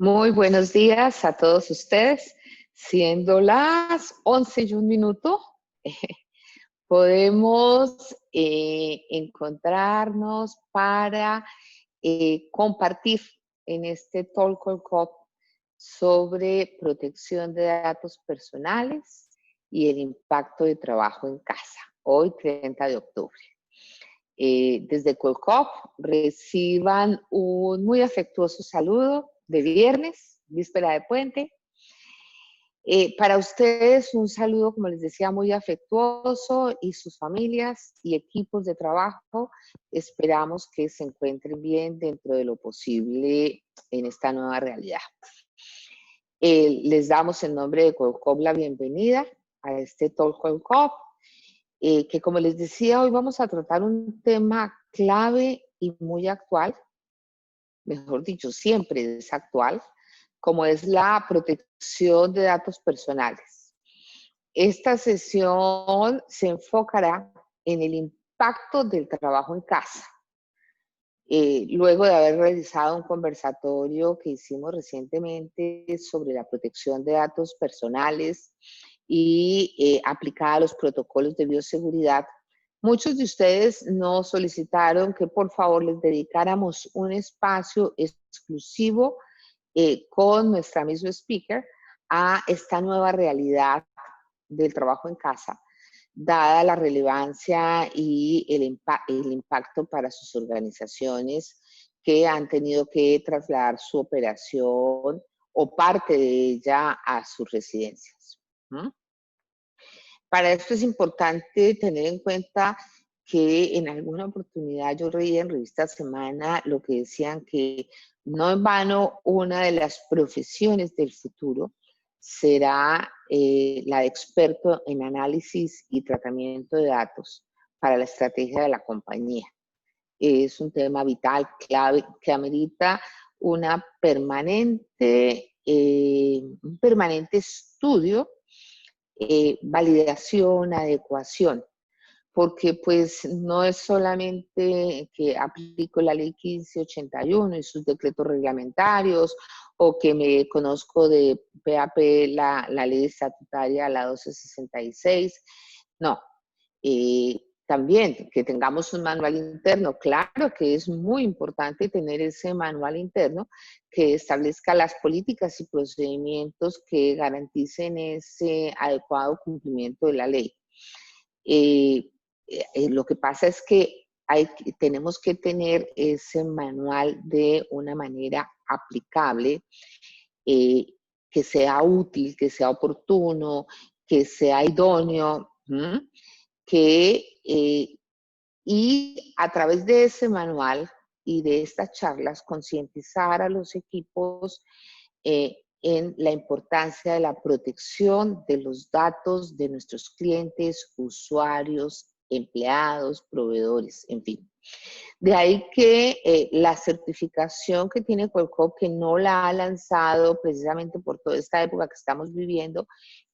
Muy buenos días a todos ustedes. Siendo las 11:01, podemos encontrarnos para compartir en este Talk Call Cup sobre protección de datos personales y el impacto de trabajo en casa, hoy 30 de octubre. Desde Colcop reciban un muy afectuoso saludo de viernes, víspera de puente. Para ustedes un saludo, como les decía, muy afectuoso, y sus familias y equipos de trabajo esperamos que se encuentren bien dentro de lo posible en esta nueva realidad. Les damos en nombre de Colcop la bienvenida a este Talk Colcop, que como les decía, hoy vamos a tratar un tema clave y muy actual, mejor dicho, siempre es actual, como es la protección de datos personales. Esta sesión se enfocará en el impacto del trabajo en casa. Luego de haber realizado un conversatorio que hicimos recientemente sobre la protección de datos personales y aplicada a los protocolos de bioseguridad, muchos de ustedes nos solicitaron que por favor les dedicáramos un espacio exclusivo con nuestra misma speaker a esta nueva realidad del trabajo en casa, dada la relevancia y el impacto para sus organizaciones que han tenido que trasladar su operación o parte de ella a sus residencias. Para esto es importante tener en cuenta que en alguna oportunidad yo leí en Revista Semana lo que decían que no en vano una de las profesiones del futuro será la de experto en análisis y tratamiento de datos para la estrategia de la compañía. Es un tema vital, clave, que amerita un permanente estudio, validación, adecuación, porque pues no es solamente que aplico la ley 1581 y sus decretos reglamentarios, o que me conozco de PAP la ley estatutaria, la 1266, no. También que tengamos un manual interno, claro que es muy importante tener ese manual interno que establezca las políticas y procedimientos que garanticen ese adecuado cumplimiento de la ley. Lo que pasa es que tenemos que tener ese manual de una manera aplicable, que sea útil, que sea oportuno, que sea idóneo, y a través de ese manual y de estas charlas concientizar a los equipos en la importancia de la protección de los datos de nuestros clientes, usuarios, empleados, proveedores, en fin. De ahí que la certificación que tiene Colcop, que no la ha lanzado precisamente por toda esta época que estamos viviendo,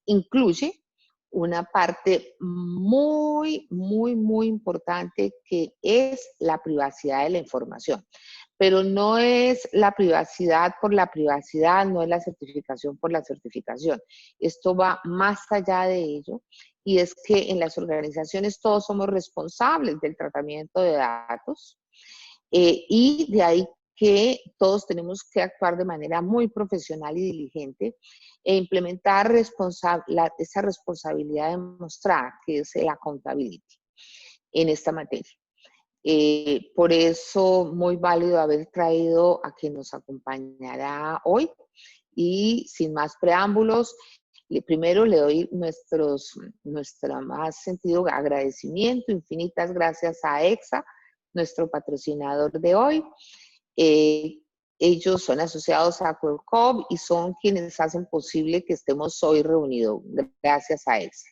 incluye una parte muy, muy, muy importante, que es la privacidad de la información. Pero no es la privacidad por la privacidad, no es la certificación por la certificación. Esto va más allá de ello, y es que en las organizaciones todos somos responsables del tratamiento de datos, y de ahí que todos tenemos que actuar de manera muy profesional y diligente e implementar esa responsabilidad demostrada, que es el accountability en esta materia. Por eso, muy válido haber traído a quien nos acompañará hoy, y sin más preámbulos, primero le doy nuestro más sentido agradecimiento, infinitas gracias a EXA, nuestro patrocinador de hoy. Ellos son asociados a Colcop y son quienes hacen posible que estemos hoy reunidos. Gracias a EXA.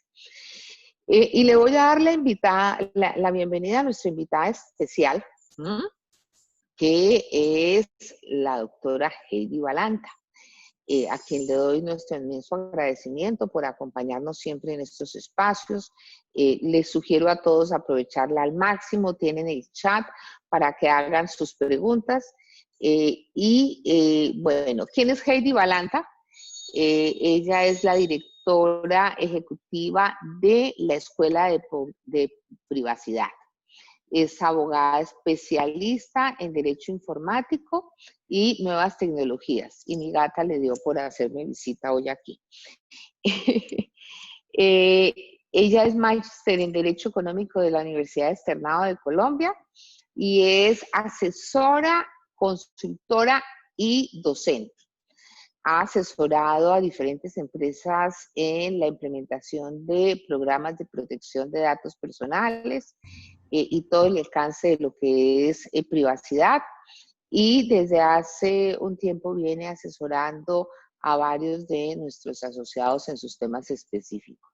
Y le voy a dar la bienvenida a nuestra invitada especial, que es la doctora Heidi Balanta, a quien le doy nuestro inmenso agradecimiento por acompañarnos siempre en estos espacios. Les sugiero a todos aprovecharla al máximo. Tienen el chat para que hagan sus preguntas. Bueno, ¿quién es Heidi Balanta? Ella es la directora ejecutiva de la Escuela de Privacidad. Es abogada especialista en Derecho Informático y Nuevas Tecnologías. Y mi gata le dio por hacerme visita hoy aquí. Eh, Ella es máster en Derecho Económico de la Universidad Externado de Colombia y es asesora, consultora y docente. Ha asesorado a diferentes empresas en la implementación de programas de protección de datos personales y todo el alcance de lo que es privacidad. Y desde hace un tiempo viene asesorando a varios de nuestros asociados en sus temas específicos.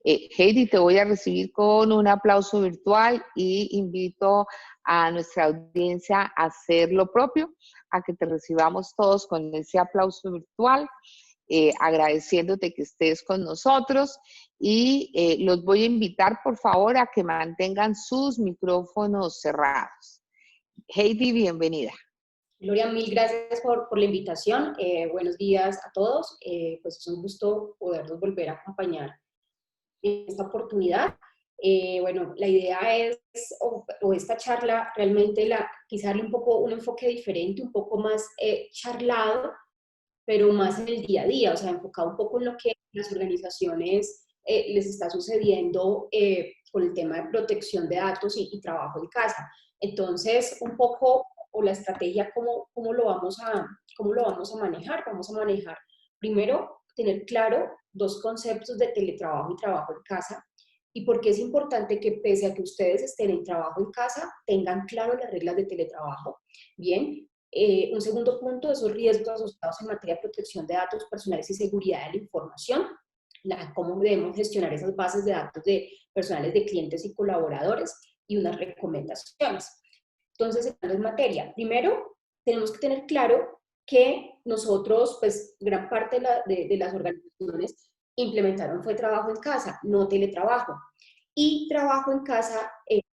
Heidi, te voy a recibir con un aplauso virtual y invito a nuestra audiencia a hacer lo propio, a que te recibamos todos con ese aplauso virtual, agradeciéndote que estés con nosotros y los voy a invitar, por favor, a que mantengan sus micrófonos cerrados. Heidi, bienvenida. Gloria, mil gracias por la invitación. Buenos días a todos. Pues es un gusto podernos volver a acompañar en esta oportunidad. Bueno, la idea es, o esta charla, realmente quizá darle un poco un enfoque diferente, un poco más charlado, pero más en el día a día, o sea, enfocado un poco en lo que las organizaciones les está sucediendo con el tema de protección de datos y trabajo en casa. Entonces, un poco, o la estrategia, ¿cómo lo vamos a manejar? Vamos a manejar, primero, tener claro dos conceptos de teletrabajo y trabajo en casa, y por qué es importante que pese a que ustedes estén en trabajo en casa, tengan claro las reglas de teletrabajo. Bien, un segundo punto, esos riesgos asociados en materia de protección de datos personales y seguridad de la información, cómo debemos gestionar esas bases de datos de personales de clientes y colaboradores, y unas recomendaciones. Entonces, entrando en materia, primero, tenemos que tener claro que nosotros, pues, gran parte de las organizaciones implementaron fue trabajo en casa, no teletrabajo. Y trabajo en casa,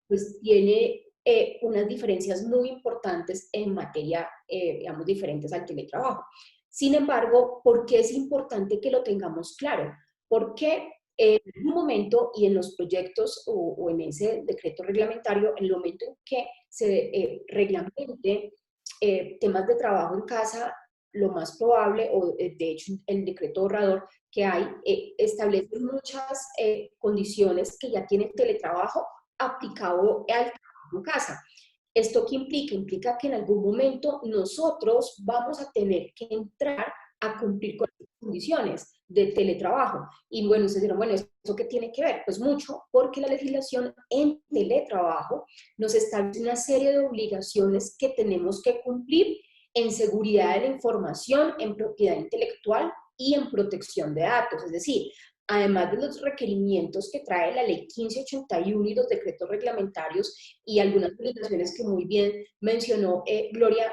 pues, tiene unas diferencias muy importantes en materia, digamos, diferentes al teletrabajo. Sin embargo, ¿por qué es importante que lo tengamos claro? Porque en un momento y en los proyectos o en ese decreto reglamentario, en el momento en que se reglamente temas de trabajo en casa, lo más probable, o de hecho el decreto borrador que hay, establece muchas condiciones que ya tiene el teletrabajo aplicado al trabajo en casa. ¿Esto qué implica? Implica que en algún momento nosotros vamos a tener que entrar a cumplir con las condiciones de teletrabajo. Y bueno, ustedes dirán, bueno, ¿eso qué tiene que ver? Pues mucho, porque la legislación en teletrabajo nos establece una serie de obligaciones que tenemos que cumplir en seguridad de la información, en propiedad intelectual y en protección de datos. Es decir, además de los requerimientos que trae la ley 1581 y los decretos reglamentarios y algunas obligaciones que muy bien mencionó Gloria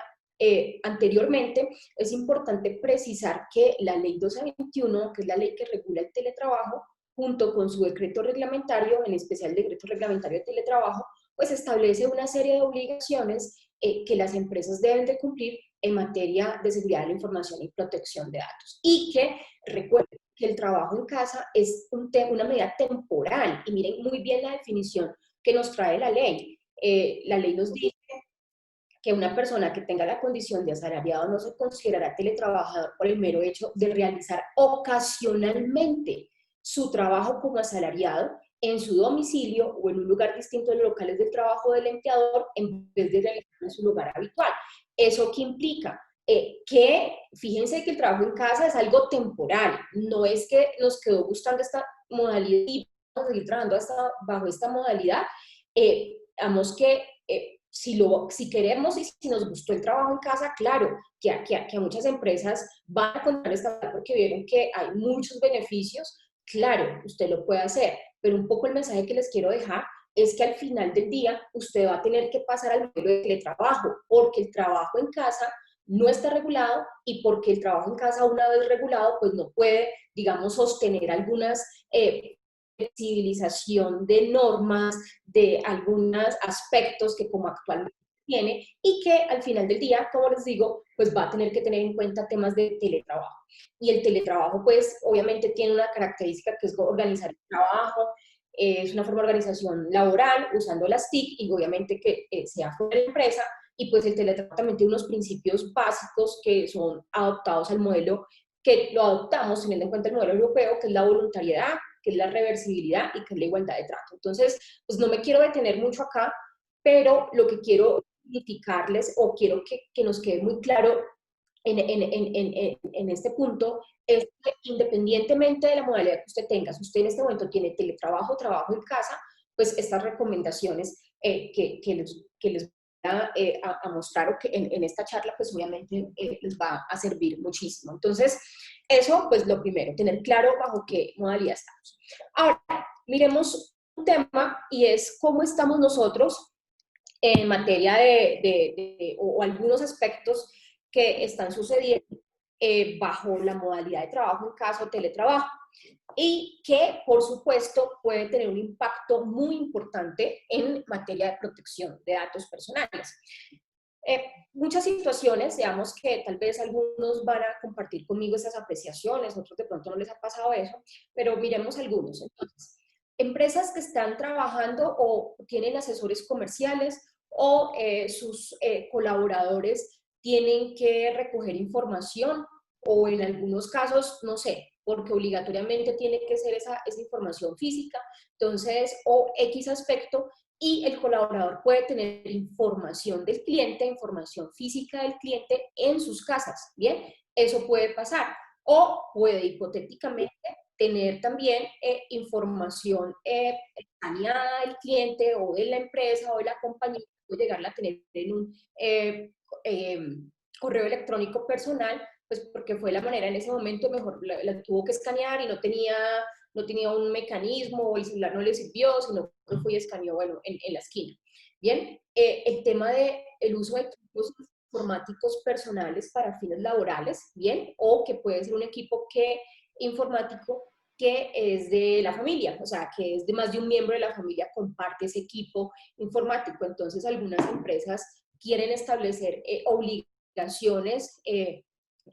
anteriormente, es importante precisar que la ley 1221, que es la ley que regula el teletrabajo, junto con su decreto reglamentario, en especial el decreto reglamentario de teletrabajo, pues establece una serie de obligaciones que las empresas deben de cumplir en materia de seguridad de la información y protección de datos. Y que recuerden que el trabajo en casa es una medida temporal, y miren muy bien la definición que nos trae la ley. La ley nos dice que una persona que tenga la condición de asalariado no se considerará teletrabajador por el mero hecho de realizar ocasionalmente su trabajo como asalariado en su domicilio o en un lugar distinto de los locales de trabajo del empleador en vez de realizarlo en su lugar habitual. ¿Eso qué implica? Que fíjense que el trabajo en casa es algo temporal, no es que nos quedó gustando esta modalidad y vamos a seguir trabajando bajo esta modalidad. Digamos que si queremos y si nos gustó el trabajo en casa, claro, que a muchas empresas van a contar esta porque vieron que hay muchos beneficios, claro, usted lo puede hacer, pero un poco el mensaje que les quiero dejar es que al final del día usted va a tener que pasar al modelo de teletrabajo, porque el trabajo en casa no está regulado y porque el trabajo en casa, una vez regulado, pues no puede, digamos, sostener algunas flexibilización de normas, de algunos aspectos que como actualmente tiene y que al final del día, como les digo, pues va a tener que tener en cuenta temas de teletrabajo. Y el teletrabajo, pues obviamente tiene una característica que es organizar el trabajo, es una forma de organización laboral usando las TIC y obviamente que sea fuera de la empresa, y pues el teletrabajo también tiene unos principios básicos que son adoptados al modelo, que lo adoptamos teniendo en cuenta el modelo europeo, que es la voluntariedad, que es la reversibilidad y que es la igualdad de trato. Entonces, pues no me quiero detener mucho acá, pero lo que quiero criticarles o quiero que nos quede muy claro en este punto es que independientemente de la modalidad que usted tenga, si usted en este momento tiene teletrabajo, trabajo en casa, pues estas recomendaciones que les voy a mostrar o que en esta charla, pues obviamente les va a servir muchísimo. Entonces, eso, pues lo primero, tener claro bajo qué modalidad estamos. Ahora, miremos un tema y es cómo estamos nosotros en materia o algunos aspectos que están sucediendo bajo la modalidad de trabajo en caso de teletrabajo y que, por supuesto, puede tener un impacto muy importante en materia de protección de datos personales. Muchas situaciones, digamos que tal vez algunos van a compartir conmigo esas apreciaciones, otros de pronto no les ha pasado eso, pero miremos algunos. Entonces, empresas que están trabajando o tienen asesores comerciales o sus colaboradores tienen que recoger información o en algunos casos, no sé, porque obligatoriamente tiene que ser esa información física, entonces, o X aspecto, y el colaborador puede tener información del cliente, información física del cliente en sus casas, ¿bien? Eso puede pasar. O puede hipotéticamente tener también información escaneada del cliente o de la empresa o de la compañía, puede llegarla a tener en un eh, correo electrónico personal, pues porque fue la manera en ese momento, mejor la tuvo que escanear y no tenía un mecanismo o el celular no le sirvió, sino que fue y escaneó, bueno, en la esquina. Bien, el tema del uso de equipos informáticos personales para fines laborales, bien, o que puede ser un equipo informático que es de la familia, o sea, que es de más de un miembro de la familia, comparte ese equipo informático. Entonces, algunas empresas quieren establecer obligaciones,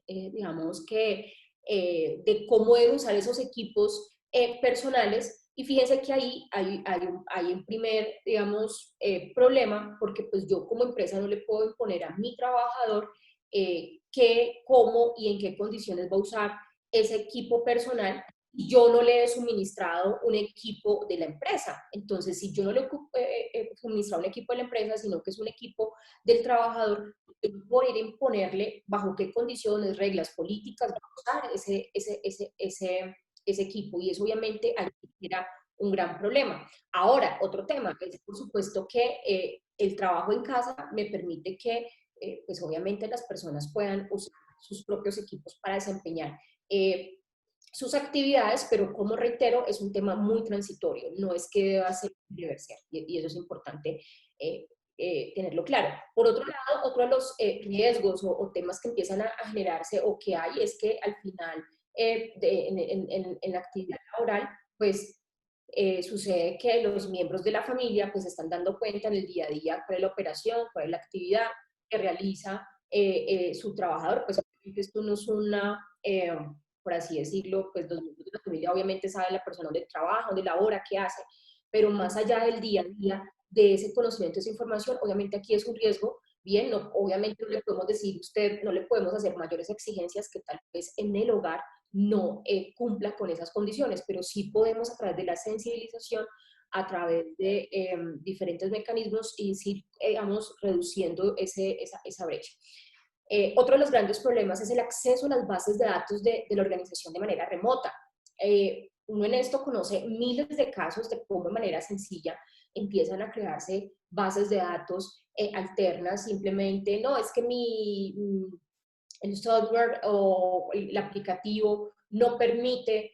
digamos que, de cómo deben usar esos equipos personales. Y fíjense que ahí hay un primer, digamos, problema, porque pues yo como empresa no le puedo imponer a mi trabajador qué, cómo y en qué condiciones va a usar ese equipo personal. Yo no le he suministrado un equipo de la empresa. Entonces, si yo no le he suministrado un equipo de la empresa, sino que es un equipo del trabajador, voy a ir a imponerle bajo qué condiciones, reglas políticas va a usar ese equipo. Y eso obviamente era un gran problema. Ahora, otro tema es, por supuesto, que el trabajo en casa me permite que, pues obviamente las personas puedan usar sus propios equipos para desempeñar sus actividades, pero como reitero, es un tema muy transitorio, no es que deba ser universal, y eso es importante tenerlo claro. Por otro lado, otro de los riesgos o temas que empiezan a generarse o que hay es que al final en la actividad laboral, pues sucede que los miembros de la familia pues están dando cuenta en el día a día cuál es la operación, cuál es la actividad que realiza su trabajador. Pues esto no es una, por así decirlo, pues los miembros de la familia obviamente saben la persona dónde trabaja, dónde labora, qué hace, pero más allá del día a día de ese conocimiento, esa información, obviamente aquí es un riesgo. Bien, no, obviamente no le podemos decir usted, no le podemos hacer mayores exigencias que tal vez en el hogar no cumpla con esas condiciones, pero sí podemos a través de la sensibilización, a través de diferentes mecanismos, y ir, digamos, reduciendo esa brecha. Otro de los grandes problemas es el acceso a las bases de datos de la organización de manera remota. Uno en esto conoce miles de casos de cómo de manera sencilla empiezan a crearse bases de datos alternas, simplemente, no, es que el software o el aplicativo no permite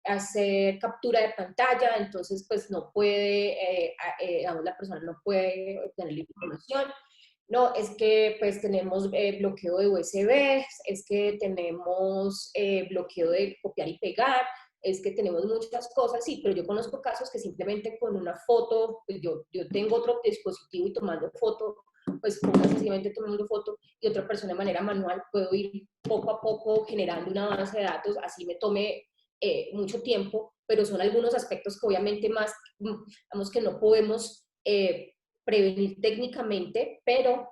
hacer captura de pantalla, entonces pues no puede, digamos, la persona no puede obtener la información. No, es que pues tenemos bloqueo de USB, es que tenemos bloqueo de copiar y pegar, es que tenemos muchas cosas, sí, pero yo conozco casos que simplemente con una foto, pues yo tengo otro dispositivo y tomando foto, pues sencillamente tomando foto, y otra persona de manera manual puedo ir poco a poco generando una base de datos, así me tome mucho tiempo, pero son algunos aspectos que obviamente más, digamos que no podemos prevenir técnicamente, pero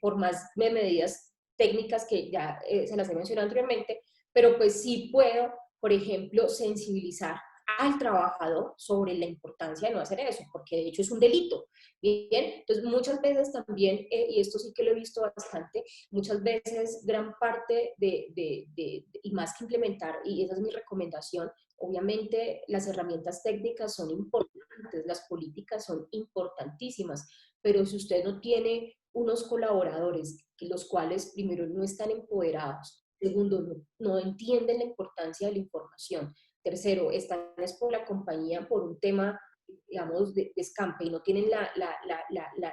por más medidas técnicas que ya se las he mencionado anteriormente, pero pues sí puedo, por ejemplo, sensibilizar al trabajador sobre la importancia de no hacer eso, porque de hecho es un delito. Bien, entonces muchas veces también, y esto sí que lo he visto bastante, muchas veces gran parte y más que implementar, y esa es mi recomendación, obviamente las herramientas técnicas son importantes, las políticas son importantísimas, pero si usted no tiene unos colaboradores, los cuales primero no están empoderados, segundo, no entienden la importancia de la información, tercero, están por la compañía por un tema, digamos, de escampe y no tienen la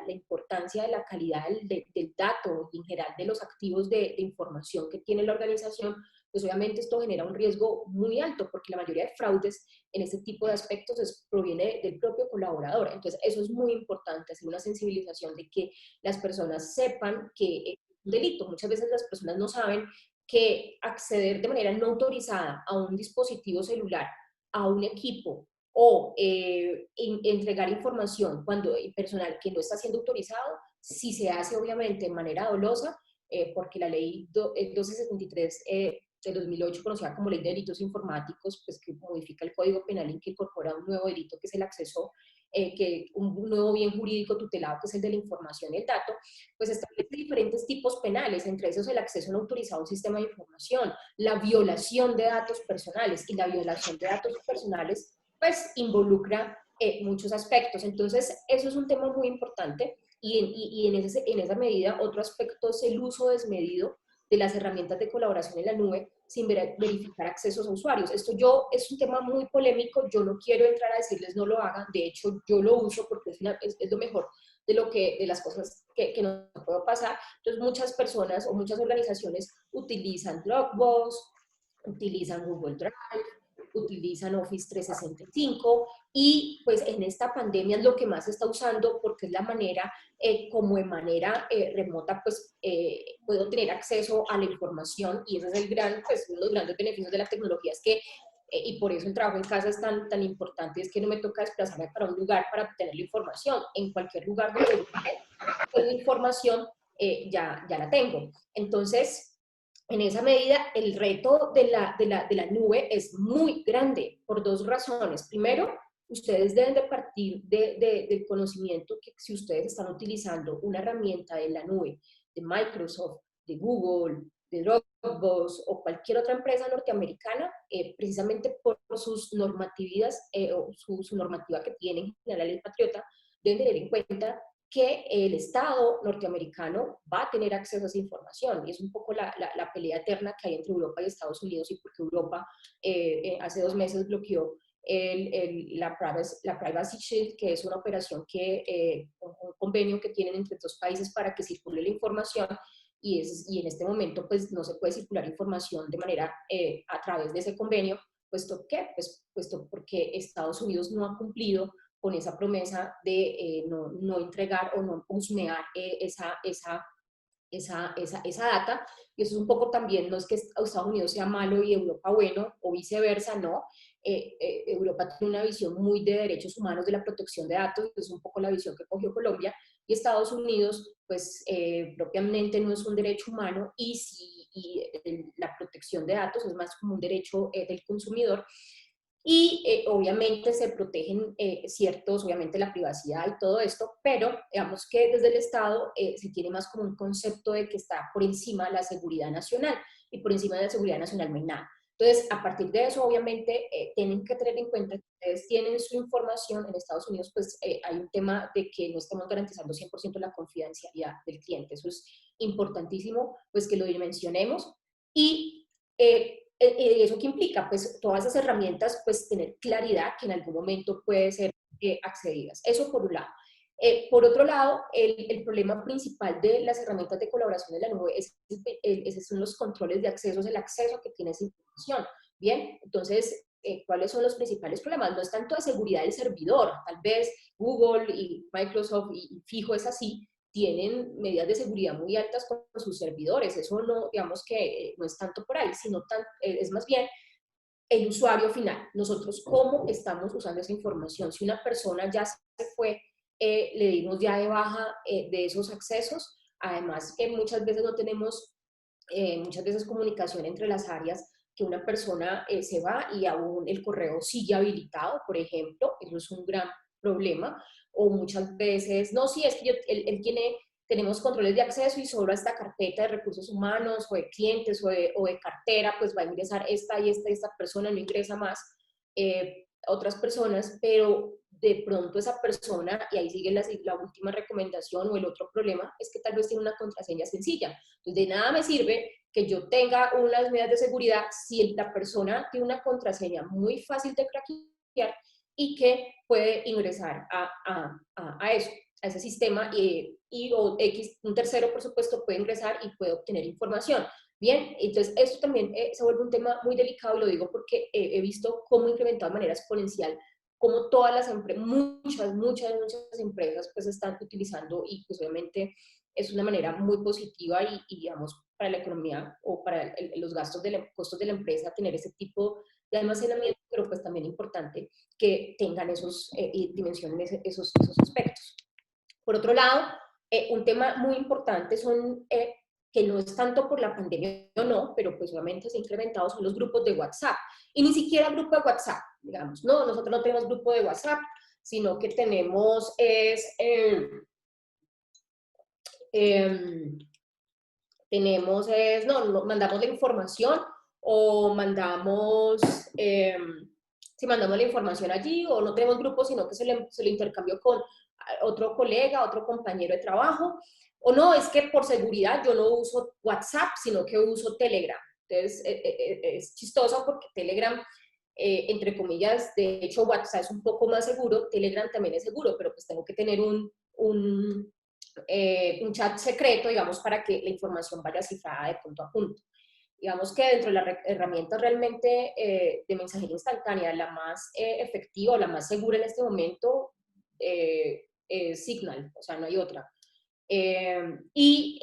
importancia de la calidad del dato y en general de los activos de información que tiene la organización, pues obviamente esto genera un riesgo muy alto porque la mayoría de fraudes en este tipo de aspectos proviene del propio colaborador. Entonces eso es muy importante, hacer una sensibilización de que las personas sepan que es un delito. Muchas veces las personas no saben que acceder de manera no autorizada a un dispositivo celular, a un equipo o entregar información cuando el personal que no está siendo autorizado, si se hace obviamente de manera dolosa, porque la ley 1273 de 2008, conocida como Ley de Delitos Informáticos, pues que modifica el Código Penal y que incorpora un nuevo delito que es el acceso, un nuevo bien jurídico tutelado que es el de la información y el dato, pues establece diferentes tipos penales, entre esos el acceso no autorizado a un sistema de información, la violación de datos personales, y la violación de datos personales pues involucra muchos aspectos. Entonces, eso es un tema muy importante y en esa medida otro aspecto es el uso desmedido de las herramientas de colaboración en la nube sin verificar accesos a usuarios. Es un tema muy polémico, yo no quiero entrar a decirles no lo hagan, de hecho yo lo uso porque es lo mejor de las cosas que no puedo pasar. Entonces muchas personas o muchas organizaciones utilizan Dropbox, utilizan Google Drive, utilizan Office 365 y pues en esta pandemia es lo que más se está usando porque es la manera como de manera remota pues puedo tener acceso a la información y ese es pues, uno de los grandes beneficios de la tecnología es que y por eso el trabajo en casa es tan importante, es que no me toca desplazarme para un lugar para obtener la información. En cualquier lugar donde yo esté, pues, la información ya la tengo. Entonces, en esa medida, el reto de la nube es muy grande por dos razones. Primero, ustedes deben de partir del conocimiento que si ustedes están utilizando una herramienta de la nube, de Microsoft, de Google, de Dropbox o cualquier otra empresa norteamericana, precisamente por sus normatividades o su normativa que tienen en la ley patriota, deben tener en cuenta que el Estado norteamericano va a tener acceso a esa información. Y es un poco la pelea eterna que hay entre Europa y Estados Unidos, y porque Europa hace 2 meses bloqueó la Privacy Shield, que es una operación un convenio que tienen entre dos países para que circule la información, y en este momento pues no se puede circular información de manera a través de ese convenio, puesto porque Estados Unidos no ha cumplido con esa promesa de no entregar o no husmear esa data. Y eso es un poco también, no es que Estados Unidos sea malo y Europa bueno, o viceversa, no. Europa tiene una visión muy de derechos humanos, de la protección de datos, que es un poco la visión que cogió Colombia, y Estados Unidos, pues propiamente no es un derecho humano, la protección de datos es más como un derecho del consumidor, y obviamente se protegen obviamente la privacidad y todo esto, pero digamos que desde el Estado se tiene más como un concepto de que está por encima de la seguridad nacional, y por encima de la seguridad nacional no hay nada. Entonces, a partir de eso, obviamente, tienen que tener en cuenta que ustedes tienen su información. En Estados Unidos, pues hay un tema de que no estamos garantizando 100% la confidencialidad del cliente. Eso es importantísimo, pues que lo dimensionemos. Y ¿eso qué implica? Pues todas esas herramientas, pues tener claridad que en algún momento puede ser accedidas. Eso por un lado. Por otro lado, el problema principal de las herramientas de colaboración de la nube esos son los controles de acceso, es el acceso que tiene esa información. Bien, entonces cuáles son los principales problemas. No es tanto de seguridad del servidor, tal vez Google y Microsoft, y fijo es así, tienen medidas de seguridad muy altas con sus servidores. Eso no, digamos que no es tanto por ahí, sino es más bien el usuario final. Nosotros, ¿cómo estamos usando esa información? Si una persona ya se fue, le dimos ya de baja de esos accesos, además que muchas veces no tenemos, muchas veces comunicación entre las áreas, que una persona se va y aún el correo sigue habilitado, por ejemplo, eso es un gran problema, o muchas veces, no, sí, es que él tiene, tenemos controles de acceso y sobre esta carpeta de recursos humanos o de clientes o de cartera, pues va a ingresar esta y esta persona, no ingresa más otras personas, pero de pronto esa persona, y ahí sigue la última recomendación o el otro problema, es que tal vez tiene una contraseña sencilla. Entonces, de nada me sirve que yo tenga unas medidas de seguridad si la persona tiene una contraseña muy fácil de craquear y que puede ingresar a eso, a ese sistema, o X, un tercero, por supuesto, puede ingresar y puede obtener información. Bien, entonces esto también se vuelve un tema muy delicado, y lo digo porque he visto cómo incrementado de manera exponencial, cómo todas las empresas, muchas empresas pues están utilizando, y pues obviamente es una manera muy positiva y digamos para la economía o para los gastos costos de la empresa tener ese tipo de almacenamiento, pero pues también importante que tengan esos, y dimensionen esos aspectos. Por otro lado, un tema muy importante son, que no es tanto por la pandemia o no, pero pues obviamente se ha incrementado, son los grupos de WhatsApp. Y ni siquiera grupo de WhatsApp, digamos, no, nosotros no tenemos grupo de WhatsApp, sino que tenemos eh, no, mandamos la información o mandamos, si mandamos la información allí, o no tenemos grupo, sino que se le intercambió con otro colega, otro compañero de trabajo, o no, es que por seguridad yo no uso WhatsApp, sino que uso Telegram. Entonces, es chistoso porque Telegram, entre comillas, de hecho WhatsApp es un poco más seguro, Telegram también es seguro, pero pues tengo que tener un chat secreto, digamos, para que la información vaya cifrada de punto a punto. Digamos que dentro de las herramientas realmente de mensajería instantánea, la más efectiva o la más segura en este momento es Signal, o sea, no hay otra. Y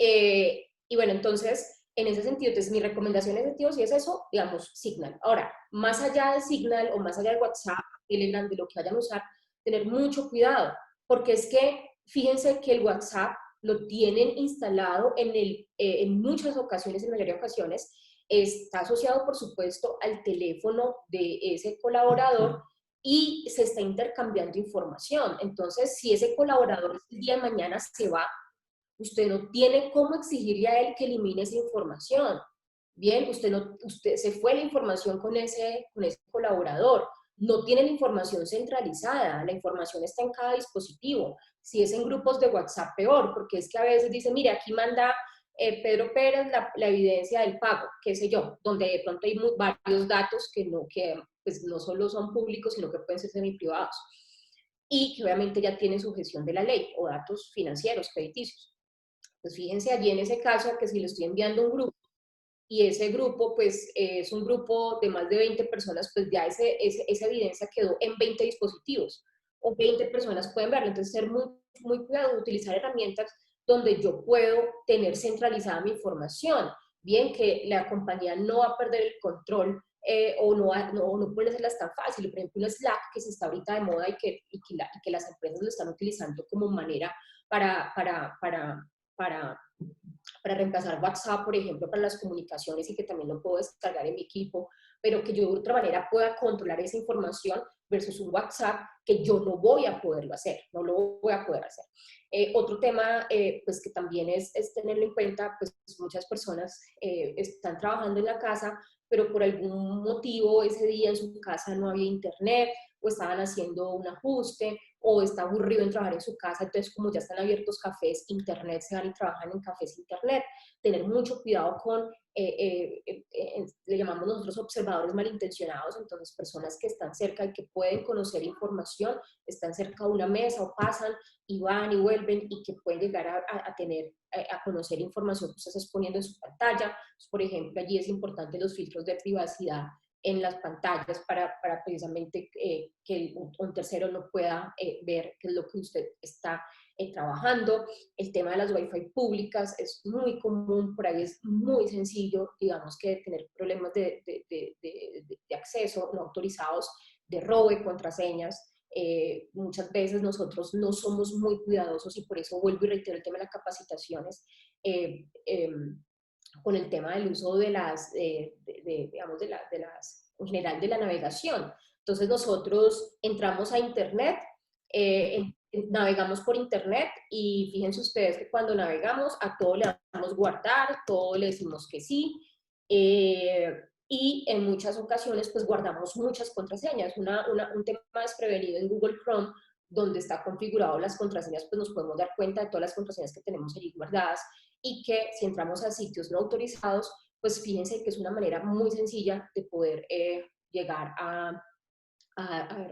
bueno, entonces, en ese sentido, entonces mi recomendación en ese sentido, si es eso, digamos, Signal. Ahora, más allá de Signal o más allá de WhatsApp, Telegram, de lo que vayan a usar, tener mucho cuidado, porque es que fíjense que el WhatsApp lo tienen instalado en muchas ocasiones, en la mayoría de ocasiones, está asociado, por supuesto, al teléfono de ese colaborador y se está intercambiando información. Entonces, si ese colaborador el día de mañana se va, usted no tiene cómo exigirle a él que elimine esa información. Bien, usted se fue la información con ese colaborador. No tiene la información centralizada, la información está en cada dispositivo. Si es en grupos de WhatsApp, peor, porque es que a veces dice, mire, aquí manda Pedro Pérez la evidencia del pago, qué sé yo, donde de pronto hay varios datos que pues no solo son públicos, sino que pueden ser semi-privados, y que obviamente ya tienen sujeción de la ley, o datos financieros, crediticios. Pues fíjense allí en ese caso que si le estoy enviando un grupo y ese grupo pues es un grupo de más de 20 personas, pues ya esa evidencia quedó en 20 dispositivos o 20 personas pueden verlo. Entonces ser muy cuidadoso, utilizar herramientas donde yo puedo tener centralizada mi información. Bien, que la compañía no va a perder el control o no puede hacerlas tan fácil. Por ejemplo, un Slack que se está ahorita de moda y que las empresas lo están utilizando como manera para, para, para, para, para reemplazar WhatsApp, por ejemplo, para las comunicaciones, y que también lo puedo descargar en mi equipo, pero que yo de otra manera pueda controlar esa información versus un WhatsApp que yo no voy a poderlo hacer, no lo voy a poder hacer. Otro tema, pues que también es tenerlo en cuenta, pues muchas personas están trabajando en la casa, pero por algún motivo ese día en su casa no había internet, o estaban haciendo un ajuste, o está aburrido en trabajar en su casa, entonces como ya están abiertos cafés, internet, se van y trabajan en cafés internet. Tener mucho cuidado con, le llamamos nosotros observadores malintencionados, entonces personas que están cerca y que pueden conocer información, están cerca de una mesa o pasan y van y vuelven, y que pueden llegar a tener, a conocer información que estás exponiendo en su pantalla. Por ejemplo, allí es importante los filtros de privacidad en las pantallas para precisamente que un tercero no pueda ver qué es lo que usted está trabajando. El tema de las Wi-Fi públicas es muy común, por ahí es muy sencillo, digamos, que tener problemas de acceso no autorizados, de robo de contraseñas. Muchas veces nosotros no somos muy cuidadosos y por eso vuelvo y reitero el tema de las capacitaciones. Eh, eh, con el tema del uso de las, digamos, de las, en general de la navegación. Entonces nosotros entramos a Internet, navegamos por Internet y fíjense ustedes que cuando navegamos a todo le damos guardar, todo le decimos que sí, y en muchas ocasiones pues guardamos muchas contraseñas. Un tema desprevenido en Google Chrome, donde está configurado las contraseñas, pues nos podemos dar cuenta de todas las contraseñas que tenemos allí guardadas y que si entramos a sitios no autorizados, pues fíjense que es una manera muy sencilla de poder llegar a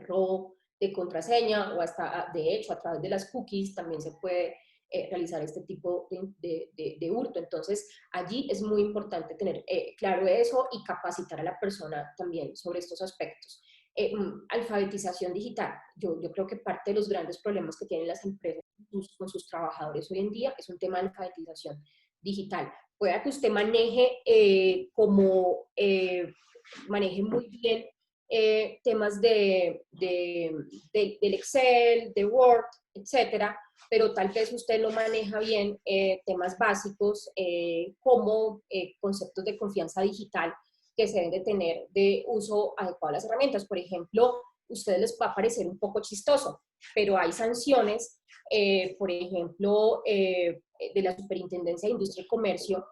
robo de contraseña o hasta, de hecho, a través de las cookies también se puede realizar este tipo de hurto. Entonces, allí es muy importante tener claro eso y capacitar a la persona también sobre estos aspectos. Alfabetización digital. Yo creo que parte de los grandes problemas que tienen las empresas con sus trabajadores hoy en día es un tema de alfabetización digital. Pueda que usted maneje maneje muy bien temas del Excel, de Word, etcétera, pero tal vez usted no maneja bien temas básicos como conceptos de confianza digital que se deben de tener de uso adecuado de las herramientas. Por ejemplo, a ustedes les va a parecer un poco chistoso, pero hay sanciones, por ejemplo, de la Superintendencia de Industria y Comercio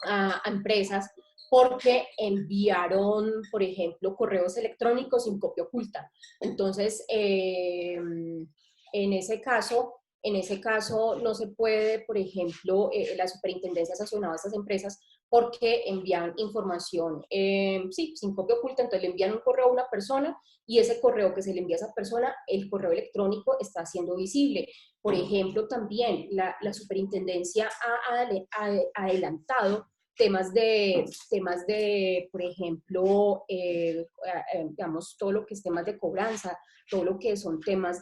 a empresas porque enviaron, por ejemplo, correos electrónicos sin copia oculta. Entonces, en ese caso no se puede, por ejemplo, la superintendencia sancionar a estas empresas porque envían información, sí, sin copia oculta, entonces le envían un correo a una persona y ese correo que se le envía a esa persona, el correo electrónico está siendo visible. Por ejemplo, también la superintendencia ha adelantado temas de por ejemplo, digamos, todo lo que es temas de cobranza, todo lo que son temas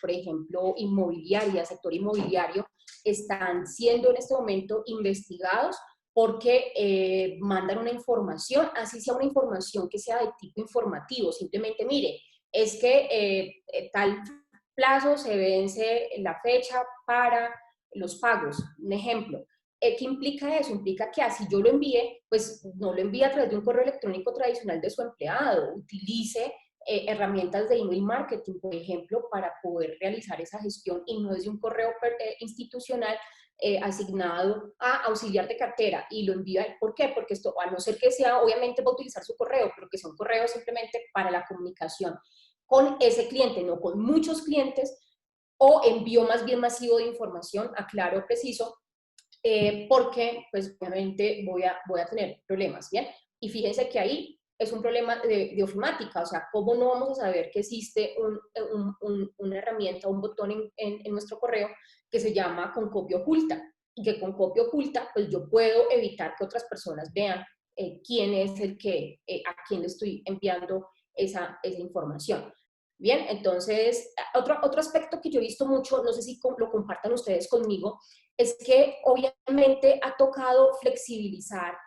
por ejemplo, inmobiliaria, sector inmobiliario, están siendo en este momento investigados porque mandan una información, así sea una información que sea de tipo informativo, simplemente mire, es que tal plazo se vence la fecha para los pagos, un ejemplo. ¿Qué implica eso? Implica que así yo lo envíe, pues no lo envíe a través de un correo electrónico tradicional de su empleado, utilice herramientas de email marketing, por ejemplo, para poder realizar esa gestión y no desde un correo institucional asignado a auxiliar de cartera y lo envía. ¿Por qué? Porque esto, a no ser que sea, obviamente va a utilizar su correo, pero que sea un correo simplemente para la comunicación con ese cliente, no con muchos clientes, o envío más bien masivo de información, aclaro, preciso, porque pues obviamente voy a tener problemas, ¿bien? Y fíjense que ahí es un problema de ofimática, o sea, ¿cómo no vamos a saber que existe una herramienta, un botón en nuestro correo que se llama con copia oculta? Y que con copia oculta, pues yo puedo evitar que otras personas vean quién es a quién le estoy enviando esa información. Bien, entonces, otro aspecto que yo he visto mucho, no sé si lo compartan ustedes conmigo, es que obviamente ha tocado flexibilizar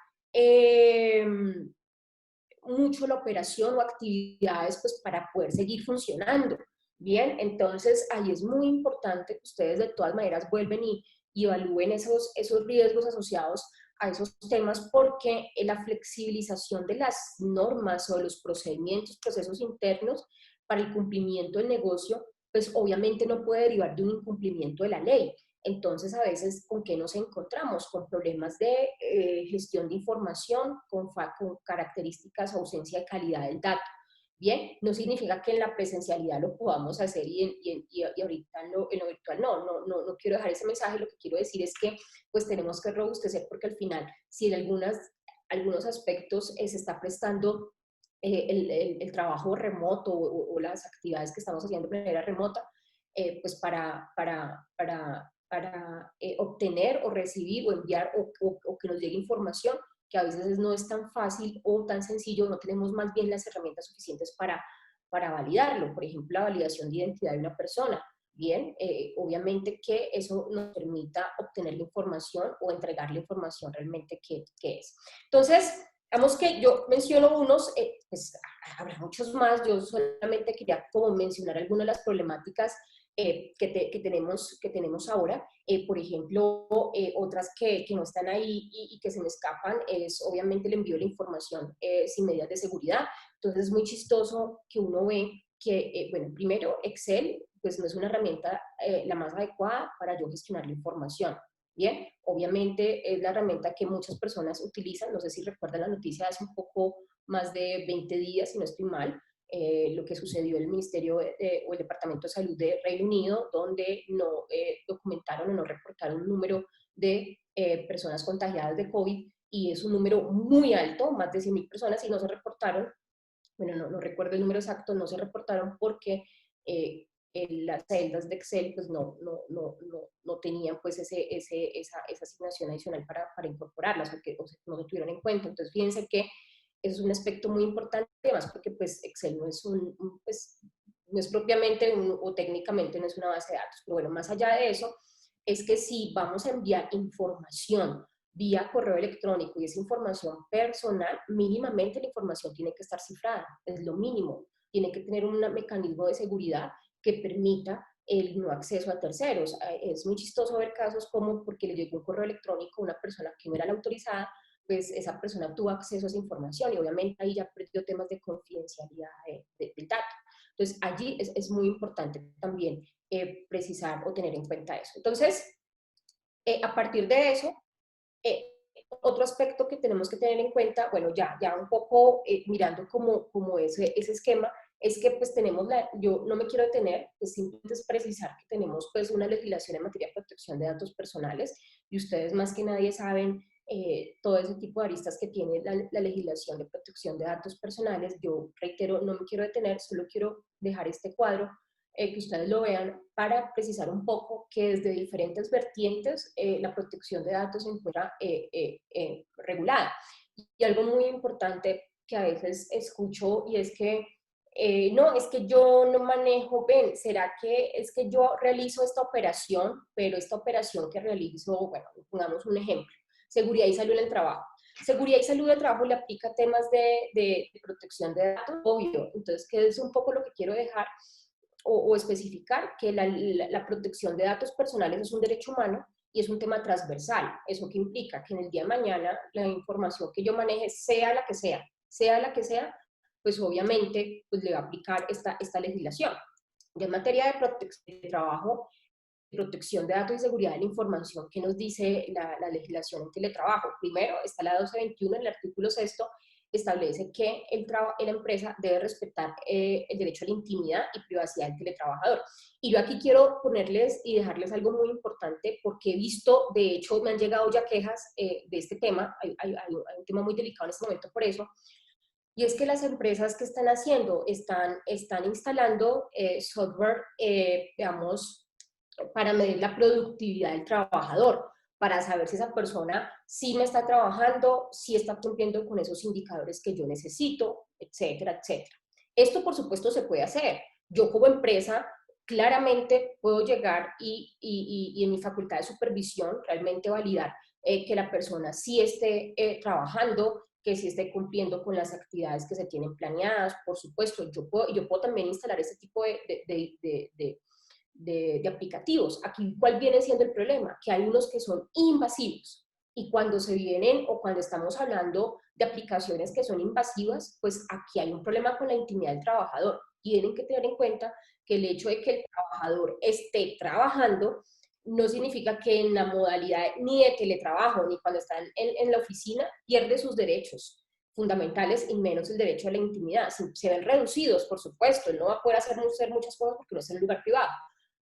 mucho la operación o actividades pues para poder seguir funcionando. Bien, entonces ahí es muy importante que ustedes de todas maneras vuelven y evalúen esos riesgos asociados a esos temas porque la flexibilización de las normas o de los procedimientos, procesos internos para el cumplimiento del negocio, pues obviamente no puede derivar de un incumplimiento de la ley. Entonces, a veces, ¿con qué nos encontramos? Con problemas de gestión de información, con características, ausencia de calidad del dato. Bien, no significa que en la presencialidad lo podamos hacer y ahorita en lo virtual no quiero dejar ese mensaje, lo que quiero decir es que pues tenemos que robustecer porque al final, si en algunos aspectos se está prestando el trabajo remoto o las actividades que estamos haciendo de manera remota, pues para obtener o recibir o enviar o que nos llegue información, que a veces no es tan fácil o tan sencillo, no tenemos más bien las herramientas suficientes para validarlo. Por ejemplo, la validación de identidad de una persona. Bien, obviamente que eso nos permita obtener la información o entregar la información realmente que es. Entonces, digamos que yo menciono unos, pues habrá muchos más, yo solamente quería como mencionar algunas de las problemáticas que tenemos ahora. Por ejemplo, otras que no están ahí y que se me escapan es obviamente el envío de la información sin medidas de seguridad. Entonces es muy chistoso que uno ve que, bueno, primero Excel pues no es una herramienta la más adecuada para yo gestionar la información. Bien, obviamente es la herramienta que muchas personas utilizan, no sé si recuerdan la noticia de hace un poco más de 20 días, si no estoy mal, lo que sucedió en el Ministerio o el Departamento de Salud de Reino Unido, donde no documentaron o no reportaron un número de personas contagiadas de COVID, y es un número muy alto, más de 100.000 personas, y no se reportaron, bueno, no recuerdo el número exacto, no se reportaron porque las celdas de Excel pues no tenían pues esa asignación adicional para incorporarlas, porque o sea, no se tuvieron en cuenta. Entonces fíjense que eso es un aspecto muy importante, además porque pues Excel no es pues, no es propiamente o técnicamente no es una base de datos. Pero bueno, más allá de eso, es que si vamos a enviar información vía correo electrónico y esa información personal, mínimamente la información tiene que estar cifrada, es lo mínimo. Tiene que tener un mecanismo de seguridad que permita el no acceso a terceros. Es muy chistoso ver casos como porque le llegó un correo electrónico a una persona que no era la autorizada, pues esa persona tuvo acceso a esa información y obviamente ahí ya perdió temas de confidencialidad del dato. Entonces allí es muy importante también precisar o tener en cuenta eso. Entonces, a partir de eso, eh, otro aspecto que tenemos que tener en cuenta, bueno, ya un poco mirando como ese esquema, es que pues tenemos yo no me quiero detener, pues simplemente es precisar que tenemos pues una legislación en materia de protección de datos personales, y ustedes más que nadie saben todo ese tipo de aristas que tiene la legislación de protección de datos personales. Yo reitero, no me quiero detener, solo quiero dejar este cuadro que ustedes lo vean para precisar un poco que desde diferentes vertientes la protección de datos se encuentra regulada. Y algo muy importante que a veces escucho y es que no, es que yo no manejo, ven, ¿será que es que yo realizo esta operación, pero esta operación que realizo, bueno, pongamos un ejemplo, seguridad y salud en el trabajo? Seguridad y salud del trabajo le aplica temas de protección de datos, obvio. Entonces, ¿qué es un poco lo que quiero dejar o especificar? Que la protección de datos personales es un derecho humano y es un tema transversal. ¿Eso que implica? Que en el día de mañana la información que yo maneje, sea la que sea, pues obviamente pues le va a aplicar esta legislación. Ya en materia de protección de trabajo, protección de datos y seguridad de la información, ¿qué nos dice la legislación en teletrabajo? Primero, está la 1221, en el artículo 6, establece que la empresa debe respetar el derecho a la intimidad y privacidad del teletrabajador. Y yo aquí quiero ponerles y dejarles algo muy importante, porque he visto, de hecho, me han llegado ya quejas de este tema, hay un tema muy delicado en este momento por eso, y es que las empresas que están haciendo, están instalando software, digamos, para medir la productividad del trabajador, para saber si esa persona sí me está trabajando, sí está cumpliendo con esos indicadores que yo necesito, etcétera, etcétera. Esto, por supuesto, se puede hacer. Yo como empresa claramente puedo llegar y en mi facultad de supervisión realmente validar que la persona sí esté trabajando, que sí esté cumpliendo con las actividades que se tienen planeadas. Por supuesto, yo puedo también instalar ese tipo de aplicativos. Aquí, ¿cuál viene siendo el problema? Que hay unos que son invasivos, y cuando se vienen o cuando estamos hablando de aplicaciones que son invasivas, pues aquí hay un problema con la intimidad del trabajador. Tienen que tener en cuenta que el hecho de que el trabajador esté trabajando no significa que en la modalidad ni de teletrabajo ni cuando está en la oficina pierde sus derechos fundamentales, y menos el derecho a la intimidad. Se ven reducidos, por supuesto, él no va a poder hacer muchas cosas porque no es en un lugar privado,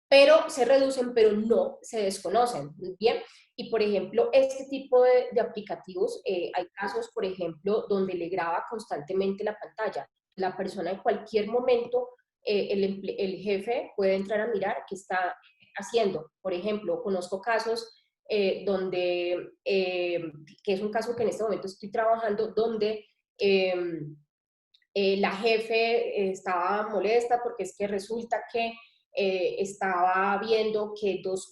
pero se reducen, pero no se desconocen. Bien, y por ejemplo, este tipo de aplicativos, hay casos, por ejemplo, donde le graba constantemente la pantalla. La persona en cualquier momento, el jefe puede entrar a mirar qué está haciendo. Por ejemplo, conozco casos que es un caso que en este momento estoy trabajando, donde la jefe estaba molesta porque es que resulta que estaba viendo que dos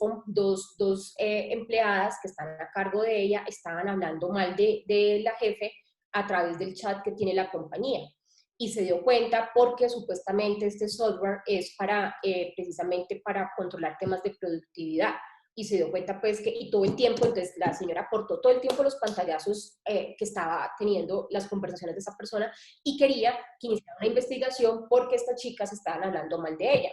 empleadas que están a cargo de ella estaban hablando mal de la jefe a través del chat que tiene la compañía. Y se dio cuenta porque supuestamente este software es precisamente para controlar temas de productividad. Y se dio cuenta pues que, y todo el tiempo, entonces la señora aportó todo el tiempo los pantallazos que estaba teniendo las conversaciones de esa persona y quería que iniciara una investigación porque estas chicas estaban hablando mal de ella.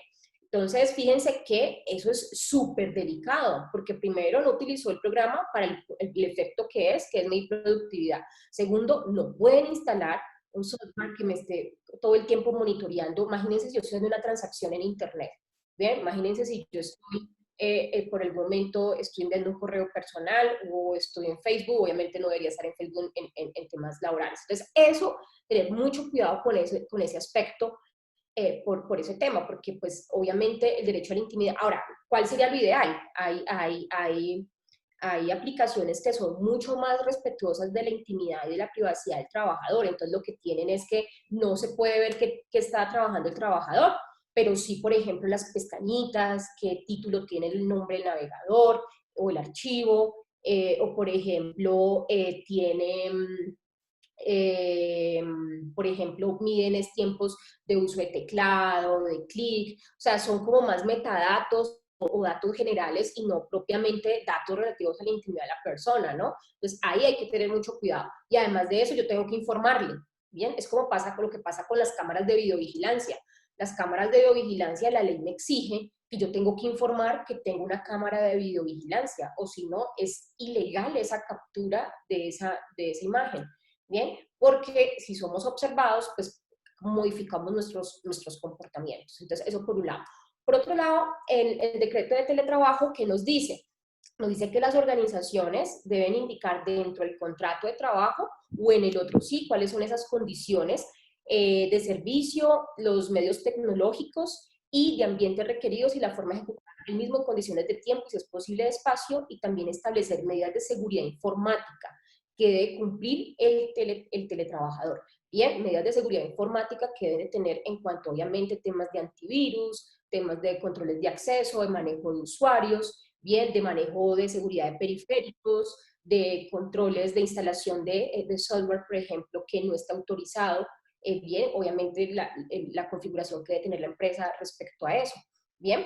Entonces, fíjense que eso es súper delicado, porque primero no utilizó el programa para el efecto que es medir productividad. Segundo, no pueden instalar un software que me esté todo el tiempo monitoreando. Imagínense si yo estoy haciendo una transacción en Internet. Bien, imagínense si yo estoy, por el momento, estoy enviando un correo personal o estoy en Facebook. Obviamente no debería estar en Facebook en temas laborales. Entonces, eso, tener mucho cuidado con ese aspecto. Por ese tema, porque pues obviamente el derecho a la intimidad. Ahora, ¿cuál sería lo ideal? Hay aplicaciones que son mucho más respetuosas de la intimidad y de la privacidad del trabajador, entonces lo que tienen es que no se puede ver que está trabajando el trabajador, pero sí, por ejemplo, las pestañitas, qué título tiene el nombre del navegador o el archivo, o por ejemplo, por ejemplo, miden tiempos de uso de teclado, de clic, o sea, son como más metadatos o datos generales y no propiamente datos relativos a la intimidad de la persona, ¿no? Entonces, ahí hay que tener mucho cuidado. Y además de eso, yo tengo que informarle, ¿bien? Es como pasa con lo que pasa con las cámaras de videovigilancia. Las cámaras de videovigilancia, la ley me exige que yo tengo que informar que tengo una cámara de videovigilancia, o si no, es ilegal esa captura de esa imagen. ¿Bien? Porque si somos observados, pues modificamos nuestros comportamientos. Entonces, eso por un lado. Por otro lado, el decreto de teletrabajo, ¿qué nos dice? Nos dice que las organizaciones deben indicar dentro del contrato de trabajo o en el otro sí cuáles son esas condiciones de servicio, los medios tecnológicos y de ambiente requeridos y la forma de ejecutar el mismo en condiciones de tiempo y si es posible de espacio, y también establecer medidas de seguridad informática que debe cumplir el teletrabajador. Bien, medidas de seguridad informática que debe tener en cuanto obviamente temas de antivirus, temas de controles de acceso, de manejo de usuarios, bien, de manejo de seguridad de periféricos, de controles de instalación de software, por ejemplo, que no está autorizado, bien, obviamente la configuración que debe tener la empresa respecto a eso, bien.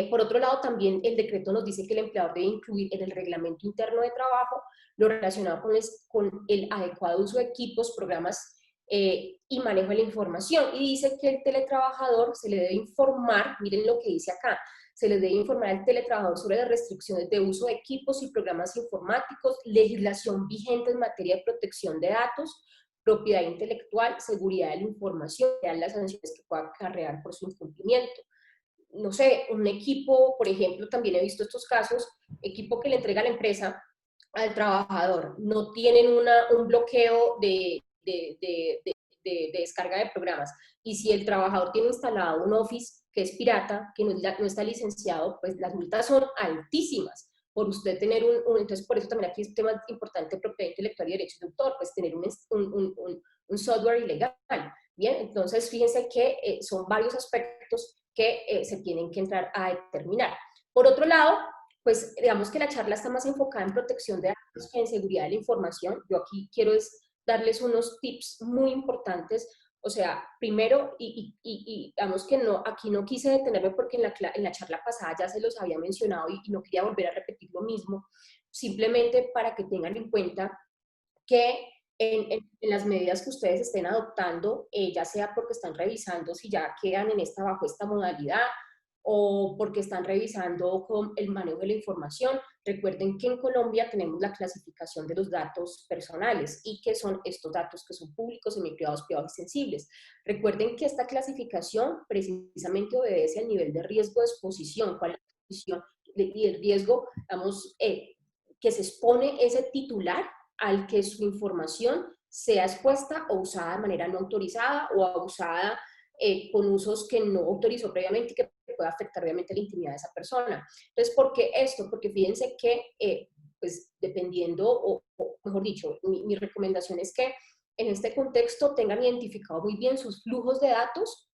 Por otro lado, también el decreto nos dice que el empleador debe incluir en el reglamento interno de trabajo lo relacionado con el adecuado uso de equipos, programas y manejo de la información. Y dice que el teletrabajador se le debe informar, miren lo que dice acá, se le debe informar al teletrabajador sobre las restricciones de uso de equipos y programas informáticos, legislación vigente en materia de protección de datos, propiedad intelectual, seguridad de la información y las sanciones que pueda acarrear por su incumplimiento. No sé, un equipo, por ejemplo, también he visto estos casos, equipo que le entrega la empresa al trabajador, no tienen un bloqueo de descarga de programas. Y si el trabajador tiene instalado un Office que es pirata, que no está licenciado, pues las multas son altísimas por usted tener entonces por eso también aquí es un tema importante de propiedad intelectual y derechos de autor, pues tener un software ilegal. Bien, entonces fíjense que son varios aspectos que se tienen que entrar a determinar. Por otro lado, pues digamos que la charla está más enfocada en protección de datos que en seguridad de la información. Yo aquí quiero darles unos tips muy importantes. O sea, primero, digamos que no, aquí no quise detenerme porque en la charla pasada ya se los había mencionado y no quería volver a repetir lo mismo, simplemente para que tengan en cuenta que en las medidas que ustedes estén adoptando, ya sea porque están revisando si ya quedan bajo esta modalidad o porque están revisando con el manejo de la información. Recuerden que en Colombia tenemos la clasificación de los datos personales y que son estos datos que son públicos, semiprivados, privados y sensibles. Recuerden que esta clasificación precisamente obedece al nivel de riesgo de exposición. ¿Cuál es la exposición y el riesgo, digamos, que se expone ese titular al que su información sea expuesta o usada de manera no autorizada o abusada con usos que no autorizó previamente y que puede afectar obviamente la intimidad de esa persona. Entonces, ¿por qué esto? Porque fíjense que, pues dependiendo, o mejor dicho, mi recomendación es que en este contexto tengan identificado muy bien sus flujos de datos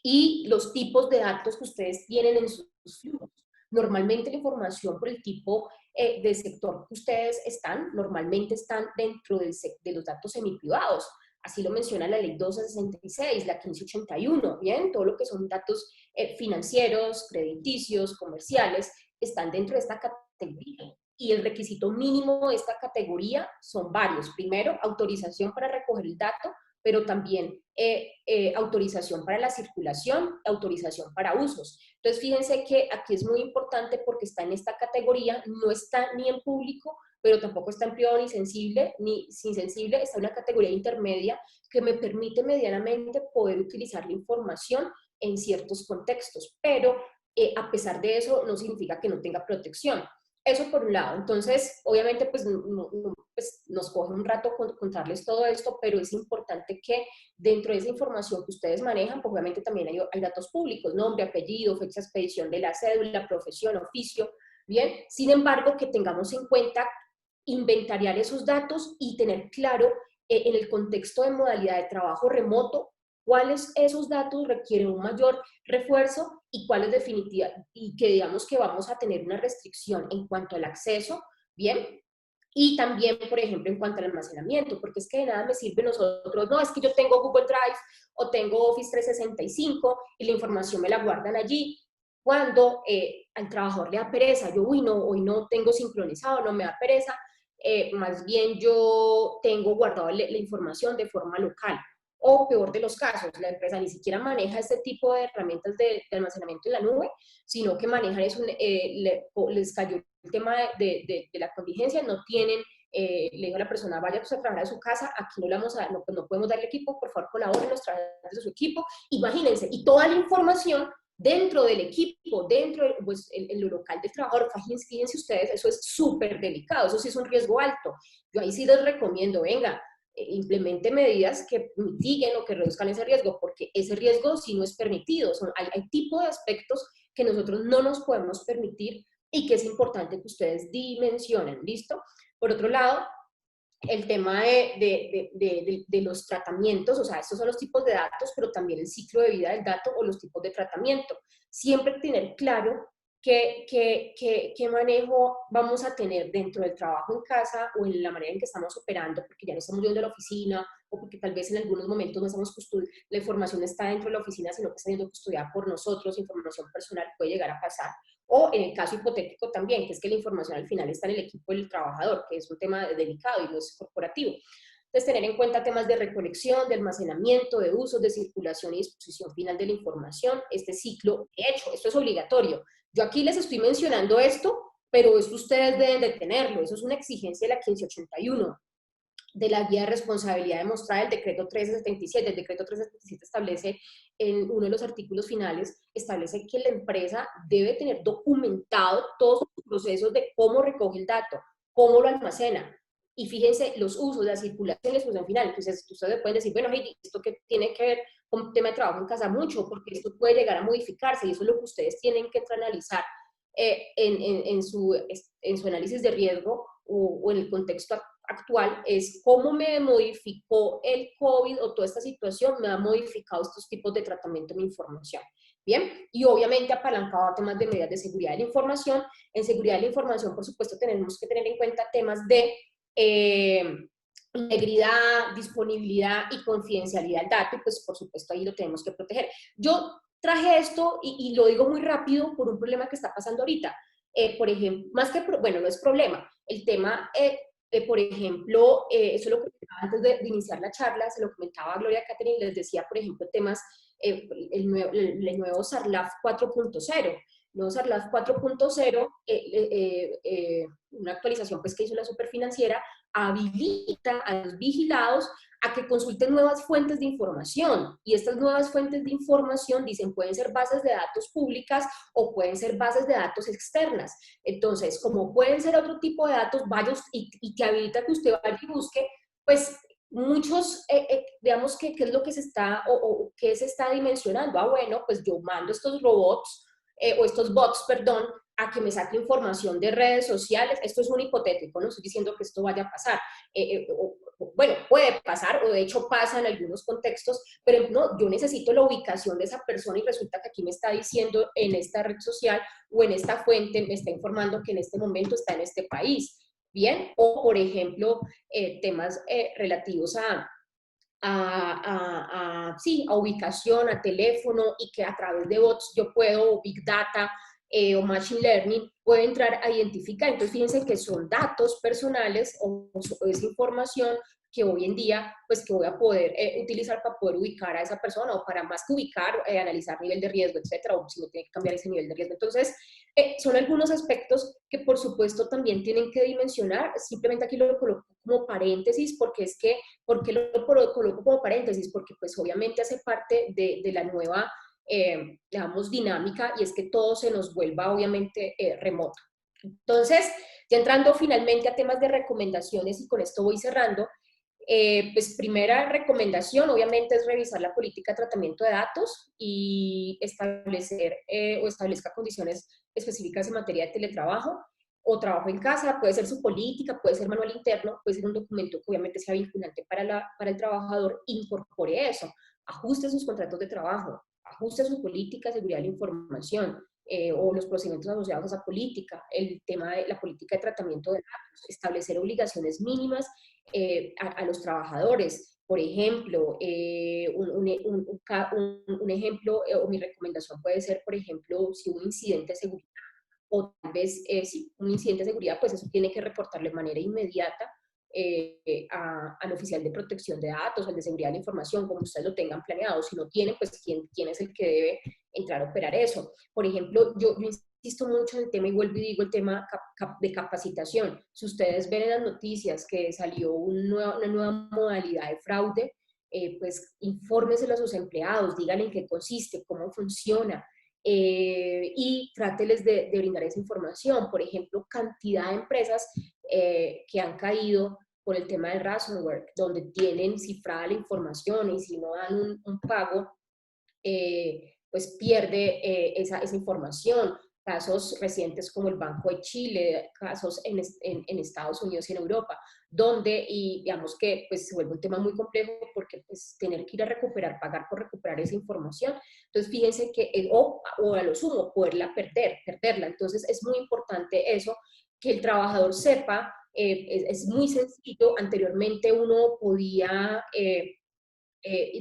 y los tipos de datos que ustedes tienen en sus flujos. Normalmente la información por el tipo de sector que ustedes están, normalmente están dentro de los datos semiprivados. Así lo menciona la ley 1266, la 1581, ¿bien? Todo lo que son datos financieros, crediticios, comerciales, están dentro de esta categoría. Y el requisito mínimo de esta categoría son varios. Primero, autorización para recoger el dato, pero también autorización para la circulación, autorización para usos. Entonces, fíjense que aquí es muy importante porque está en esta categoría, no está ni en público, pero tampoco está en privado ni sensible, ni sin sensible, está en una categoría intermedia que me permite medianamente poder utilizar la información en ciertos contextos, pero a pesar de eso no significa que no tenga protección. Eso por un lado. Entonces, obviamente, pues, pues nos coge un rato contarles todo esto, pero es importante que dentro de esa información que ustedes manejan, pues obviamente también hay datos públicos, nombre, apellido, fecha de expedición de la cédula, profesión, oficio, ¿bien? Sin embargo, que tengamos en cuenta inventariar esos datos y tener claro en el contexto de modalidad de trabajo remoto cuáles esos datos requieren un mayor refuerzo y cuáles definitiva, y que digamos que vamos a tener una restricción en cuanto al acceso, ¿bien? Y también, por ejemplo, en cuanto al almacenamiento, porque es que de nada me sirve nosotros, no, es que yo tengo Google Drive o tengo Office 365 y la información me la guardan allí, cuando al trabajador le da pereza, yo, uy, no, hoy no tengo sincronizado, no me da pereza, más bien yo tengo guardado la información de forma local. O peor de los casos, la empresa ni siquiera maneja este tipo de herramientas de almacenamiento en la nube, sino que manejan eso, les cayó el tema de la contingencia, no tienen, le digo a la persona, vaya pues a trabajar a su casa, aquí no le vamos a, no, pues no podemos darle equipo, por favor colaboren los trabajadores de su equipo, imagínense, y toda la información dentro del equipo, dentro de, pues, en lo local del trabajador, fíjense ustedes, eso es súper delicado, eso sí es un riesgo alto. Yo ahí sí les recomiendo, venga, implemente medidas que mitiguen o que reduzcan ese riesgo, porque ese riesgo sí no es permitido. Hay tipo de aspectos que nosotros no nos podemos permitir y que es importante que ustedes dimensionen, ¿listo? Por otro lado, el tema de los tratamientos, o sea, estos son los tipos de datos, pero también el ciclo de vida del dato o los tipos de tratamiento. Siempre tener claro qué manejo vamos a tener dentro del trabajo en casa o en la manera en que estamos operando, porque ya no estamos yendo a la oficina o porque tal vez en algunos momentos no estamos la información está dentro de la oficina, sino que está siendo custodiada por nosotros, información personal puede llegar a pasar. O en el caso hipotético también, que es que la información al final está en el equipo del trabajador, que es un tema delicado y no es corporativo. Entonces, tener en cuenta temas de recolección, de almacenamiento, de uso, de circulación y disposición final de la información, este ciclo, de hecho, esto es obligatorio. Yo aquí les estoy mencionando esto, pero esto ustedes deben de tenerlo, eso es una exigencia de la 1581, de la guía de responsabilidad demostrada del decreto 1377. El decreto 1377 establece en uno de los artículos finales, establece que la empresa debe tener documentado todos los procesos de cómo recoge el dato, cómo lo almacena. Y fíjense los usos, la circulación y la exposición final. Entonces, ustedes pueden decir, bueno, hey, ¿esto qué tiene que ver con el tema de trabajo en casa? Mucho, porque esto puede llegar a modificarse y eso es lo que ustedes tienen que analizar en su análisis de riesgo o en el contexto actual, es cómo me modificó el COVID o toda esta situación me ha modificado estos tipos de tratamiento de mi información. Bien, y obviamente apalancado a temas de medidas de seguridad de la información. En seguridad de la información, por supuesto, tenemos que tener en cuenta temas de integridad, disponibilidad y confidencialidad del dato, y pues por supuesto ahí lo tenemos que proteger. Yo traje esto y lo digo muy rápido por un problema que está pasando ahorita. Por ejemplo, más que, bueno, no es problema, el tema, por ejemplo, eso lo comentaba antes de iniciar la charla, se lo comentaba a Gloria Catherine, les decía, por ejemplo, temas, el nuevo SARLAF 4.0. Nuevo SARLAF 4.0, una actualización pues, que hizo la Superfinanciera, habilita a los vigilados a que consulten nuevas fuentes de información, y estas nuevas fuentes de información, dicen, pueden ser bases de datos públicas o pueden ser bases de datos externas. Entonces, como pueden ser otro tipo de datos, vaya y que habilita que usted vaya y busque, pues muchos, digamos, ¿qué es lo que se está, o qué se está dimensionando? Ah, bueno, pues yo mando estos robots, o estos bots, perdón, a que me saque información de redes sociales. Esto es un hipotético, no estoy diciendo que esto vaya a pasar. Bueno, puede pasar, o de hecho pasa en algunos contextos, pero no, yo necesito la ubicación de esa persona y resulta que aquí me está diciendo en esta red social o en esta fuente, me está informando que en este momento está en este país. Bien, o por ejemplo, temas relativos sí, a ubicación, a teléfono, y que a través de bots yo puedo, o Big Data o Machine Learning, puedo entrar a identificar. Entonces, fíjense que son datos personales o es información que hoy en día, pues que voy a poder utilizar para poder ubicar a esa persona, o para más que ubicar, analizar nivel de riesgo, etcétera, o si no tiene que cambiar ese nivel de riesgo. Entonces, son algunos aspectos que por supuesto también tienen que dimensionar. Simplemente aquí lo coloco como paréntesis, porque es que, ¿por qué lo coloco como paréntesis? Porque pues obviamente hace parte de la nueva, digamos, dinámica, y es que todo se nos vuelva obviamente remoto. Entonces, ya entrando finalmente a temas de recomendaciones, y con esto voy cerrando, pues primera recomendación obviamente es revisar la política de tratamiento de datos y establecer o establezca condiciones específicas en materia de teletrabajo o trabajo en casa. Puede ser su política, puede ser manual interno, puede ser un documento que obviamente sea vinculante para el trabajador. Incorpore eso, ajuste sus contratos de trabajo, ajuste su política de seguridad de la información, o los procedimientos asociados a esa política, el tema de la política de tratamiento de datos, establecer obligaciones mínimas a los trabajadores. Por ejemplo, un ejemplo, o mi recomendación puede ser, por ejemplo, si un incidente de seguridad, o tal vez si un incidente de seguridad, pues eso tiene que reportarlo de manera inmediata al oficial de protección de datos, al de seguridad de la información, como ustedes lo tengan planeado. Si no tienen, pues ¿quién es el que debe entrar a operar eso? Por ejemplo, yo insisto mucho en el tema, y vuelvo y digo, el tema de capacitación. Si ustedes ven en las noticias que salió una nueva modalidad de fraude, pues infórmeselo a sus empleados, díganle en qué consiste, cómo funciona, y tráteles de brindar esa información. Por ejemplo, cantidad de empresas que han caído por el tema del ransomware, donde tienen cifrada la información, y si no dan un pago, pues pierde esa información. Casos recientes como el Banco de Chile, casos en Estados Unidos y en Europa, donde, y digamos que pues se vuelve un tema muy complejo, porque pues tener que ir a recuperar, pagar por recuperar esa información. Entonces fíjense que, o a lo sumo, poderla perderla. Entonces es muy importante eso, que el trabajador sepa. Es muy sencillo. Anteriormente uno podía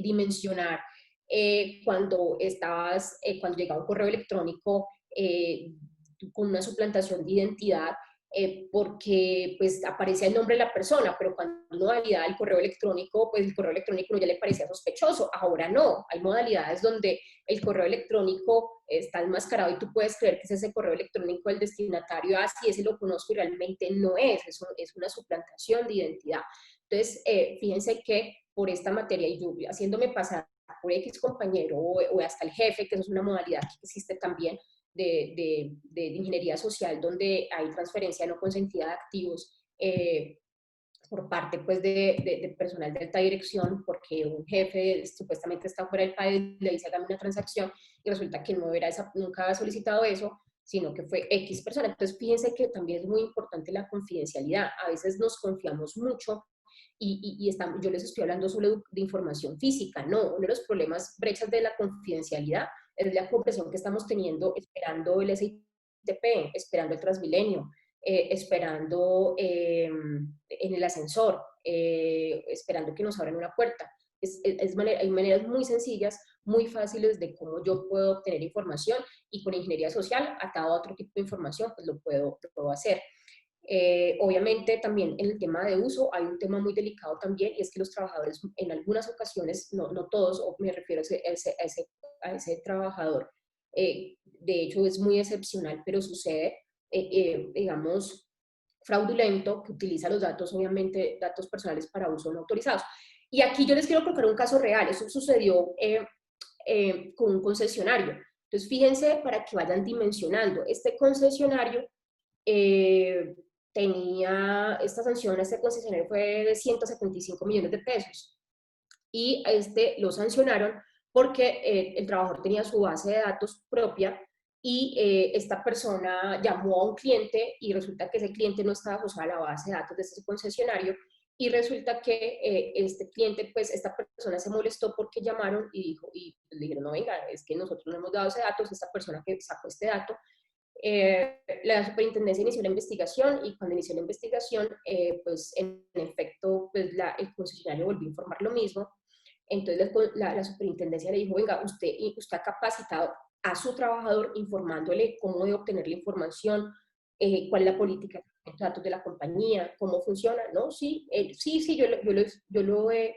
dimensionar cuando llegaba un correo electrónico con una suplantación de identidad, porque pues aparecía el nombre de la persona, pero cuando uno validaba el correo electrónico, pues el correo electrónico ya le parecía sospechoso. Ahora no, hay modalidades donde el correo electrónico está enmascarado y tú puedes creer que es ese correo electrónico del destinatario, así ese lo conozco, y realmente no es una suplantación de identidad. Entonces, fíjense que por esta materia, y yo haciéndome pasar por X compañero o hasta el jefe, que eso es una modalidad que existe también de ingeniería social, donde hay transferencia no consentida de activos por parte pues de personal de alta dirección, porque un jefe supuestamente está fuera del país, le dice hágame una transacción, y resulta que nunca ha solicitado eso, sino que fue X persona. Entonces fíjense que también es muy importante la confidencialidad. A veces nos confiamos mucho yo les estoy hablando solo de información física. No, uno de los problemas, brechas de la confidencialidad, es la compresión que estamos teniendo esperando el SITP, esperando el Transmilenio, esperando en el ascensor, esperando que nos abran una puerta. Hay maneras muy sencillas, muy fáciles de cómo yo puedo obtener información, y con ingeniería social, atado a otro tipo de información, pues lo puedo hacer. Obviamente también en el tema de uso hay un tema muy delicado también, y es que los trabajadores en algunas ocasiones, no todos, o me refiero a ese trabajador, de hecho es muy excepcional, pero sucede, digamos, fraudulento, que utiliza los datos, obviamente datos personales para uso no autorizados. Y aquí yo les quiero colocar un caso real. Eso sucedió con un concesionario. Entonces fíjense, para que vayan dimensionando, este concesionario eh, esta sanción a este concesionario fue de 175 millones de pesos. Y lo sancionaron porque el trabajador tenía su base de datos propia y esta persona llamó a un cliente y resulta que ese cliente no estaba asociado a la base de datos de ese concesionario y resulta que este cliente, pues esta persona se molestó porque llamaron y dijo, y le dijeron, no, venga, es que nosotros no hemos dado ese dato, es esta persona que sacó este dato. La superintendencia inició la investigación y cuando inició la investigación, pues en efecto, pues el concesionario volvió a informar lo mismo. Entonces la superintendencia le dijo, venga, usted ha capacitado a su trabajador informándole cómo debe obtener la información, cuál es la política de datos de la compañía, cómo funciona, ¿no? Sí, sí, yo lo he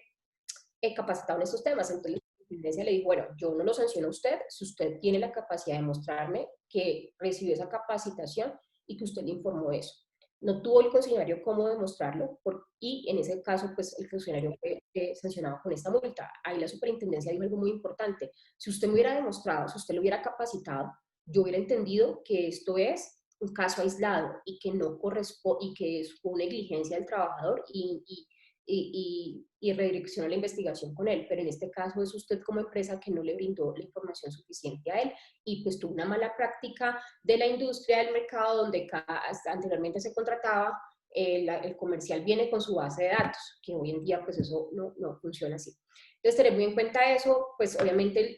capacitado en estos temas. Entonces la superintendencia le dijo, bueno, yo no lo sanciono a usted si usted tiene la capacidad de mostrarme que recibió esa capacitación y que usted le informó de eso. No tuvo el concesionario cómo demostrarlo y en ese caso, pues el funcionario fue sancionado con esta multa. Ahí la superintendencia dijo algo muy importante. Si usted me hubiera demostrado, si usted lo hubiera capacitado, yo hubiera entendido que esto es un caso aislado y que no corresponde y que es una negligencia del trabajador y redirecciona la investigación con él, pero en este caso es usted como empresa que no le brindó la información suficiente a él y pues tuvo una mala práctica de la industria del mercado donde anteriormente se contrataba, el comercial viene con su base de datos, que hoy en día pues eso no funciona así. Entonces tener muy en cuenta eso, pues obviamente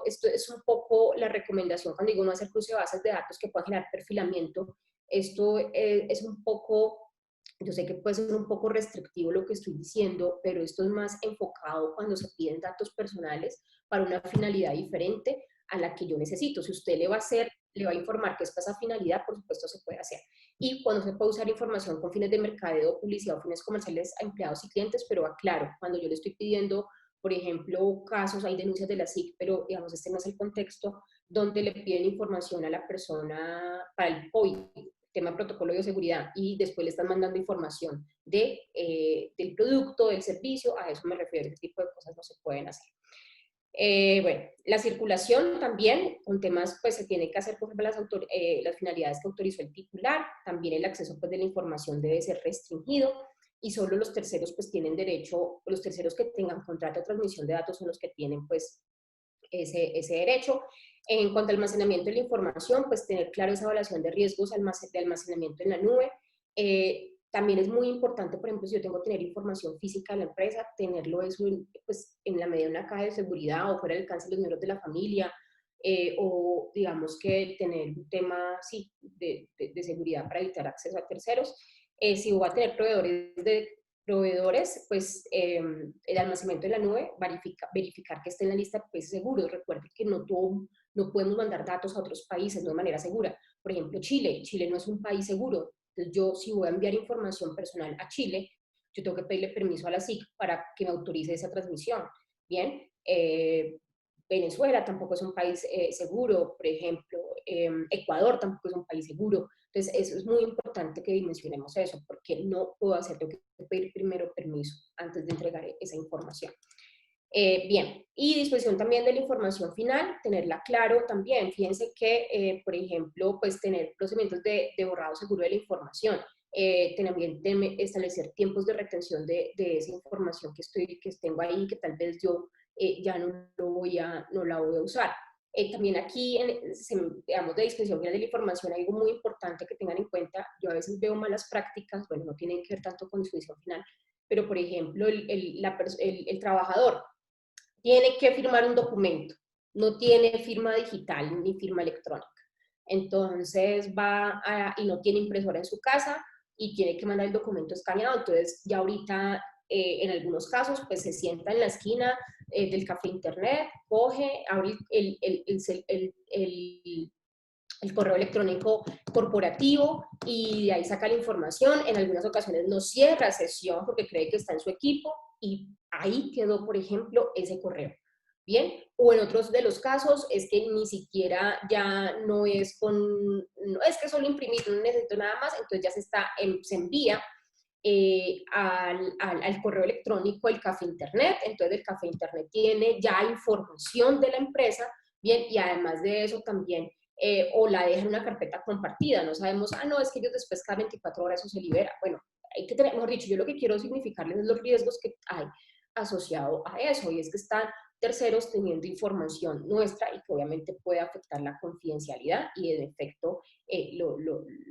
esto es un poco la recomendación cuando digo no hacer cruce de bases de datos que pueda generar perfilamiento. Esto es un poco, yo sé que puede ser un poco restrictivo lo que estoy diciendo, pero esto es más enfocado cuando se piden datos personales para una finalidad diferente a la que yo necesito. Si usted le va a informar que es para esa finalidad, por supuesto se puede hacer. Y cuando se puede usar información con fines de mercadeo, publicidad o fines comerciales a empleados y clientes, pero aclaro, cuando yo le estoy pidiendo, por ejemplo, casos, hay denuncias de la SIC, pero digamos, este no es el contexto, donde le piden información a la persona para el COVID, tema protocolo de seguridad, y después le están mandando información del producto, del servicio, a eso me refiero, ese tipo de cosas no se pueden hacer. Bueno, la circulación también, con temas, pues se tiene que hacer conforme las finalidades que autorizó el titular, también el acceso pues de la información debe ser restringido y solo los terceros pues tienen derecho, los terceros que tengan contrato de transmisión de datos son los que tienen pues ese derecho. En cuanto al almacenamiento de la información, pues tener claro esa evaluación de riesgos de almacenamiento en la nube. También es muy importante, por ejemplo, si yo tengo que tener información física de la empresa, tenerlo eso pues, en la medida de una caja de seguridad o fuera del alcance de los miembros de la familia, o digamos que tener un tema sí, de seguridad para evitar acceso a terceros. Si voy a tener proveedores, pues el almacenamiento de la nube, verificar que esté en la lista de países seguros. Recuerden que no podemos mandar datos a otros países no de manera segura. Por ejemplo, Chile no es un país seguro. Entonces yo si voy a enviar información personal a Chile, yo tengo que pedirle permiso a la SIC para que me autorice esa transmisión. Bien, Venezuela tampoco es un país seguro, por ejemplo, Ecuador tampoco es un país seguro. Entonces, eso es muy importante que dimensionemos eso, porque no puedo hacer, tengo que pedir primero permiso antes de entregar esa información. Bien, y disposición también de la información final, tenerla claro también. Fíjense que, por ejemplo, pues tener procedimientos de borrado seguro de la información, también establecer tiempos de retención de esa información que tengo ahí, que tal vez yo ya no la voy a usar. También aquí, digamos, de disposición final de la información, hay algo muy importante que tengan en cuenta. Yo a veces veo malas prácticas, bueno, no tienen que ver tanto con disposición final, pero por ejemplo, el trabajador tiene que firmar un documento, no tiene firma digital ni firma electrónica. Entonces y no tiene impresora en su casa y tiene que mandar el documento escaneado. Entonces ya ahorita en algunos casos pues se sienta en la esquina del café internet, coge, abre el correo electrónico corporativo y de ahí saca la información. En algunas ocasiones no cierra sesión porque cree que está en su equipo y ahí quedó, por ejemplo, ese correo. Bien, o en otros de los casos es que ni siquiera ya no es no es que solo imprimir, no necesito nada más, entonces ya se envía al correo electrónico el café internet. Entonces el café internet tiene ya información de la empresa, bien, y además de eso también o la deja en una carpeta compartida. No sabemos, no, es que ellos después cada 24 horas eso se libera. Bueno, hay que tener, mejor dicho, yo lo que quiero significarles es los riesgos que hay asociado a eso, y es que están terceros teniendo información nuestra y que obviamente puede afectar la confidencialidad y en efecto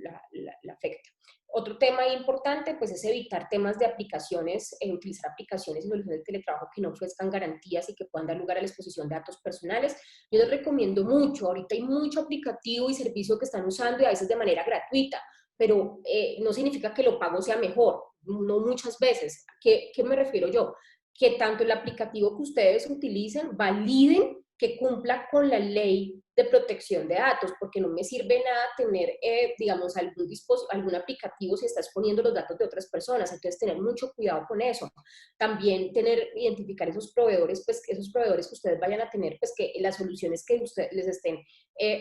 la afecta. Otro tema importante pues es evitar temas de aplicaciones, utilizar aplicaciones y soluciones de teletrabajo que no ofrezcan garantías y que puedan dar lugar a la exposición de datos personales. Yo les recomiendo mucho, ahorita hay mucho aplicativo y servicio que están usando y a veces de manera gratuita, pero no significa que lo pago sea mejor, no muchas veces. ¿Qué me refiero yo? Que tanto el aplicativo que ustedes utilicen validen que cumpla con la ley de protección de datos, porque no me sirve nada tener, digamos, algún aplicativo si está exponiendo los datos de otras personas, entonces tener mucho cuidado con eso. También identificar esos proveedores, pues esos proveedores que ustedes vayan a tener, pues que las soluciones que ustedes les estén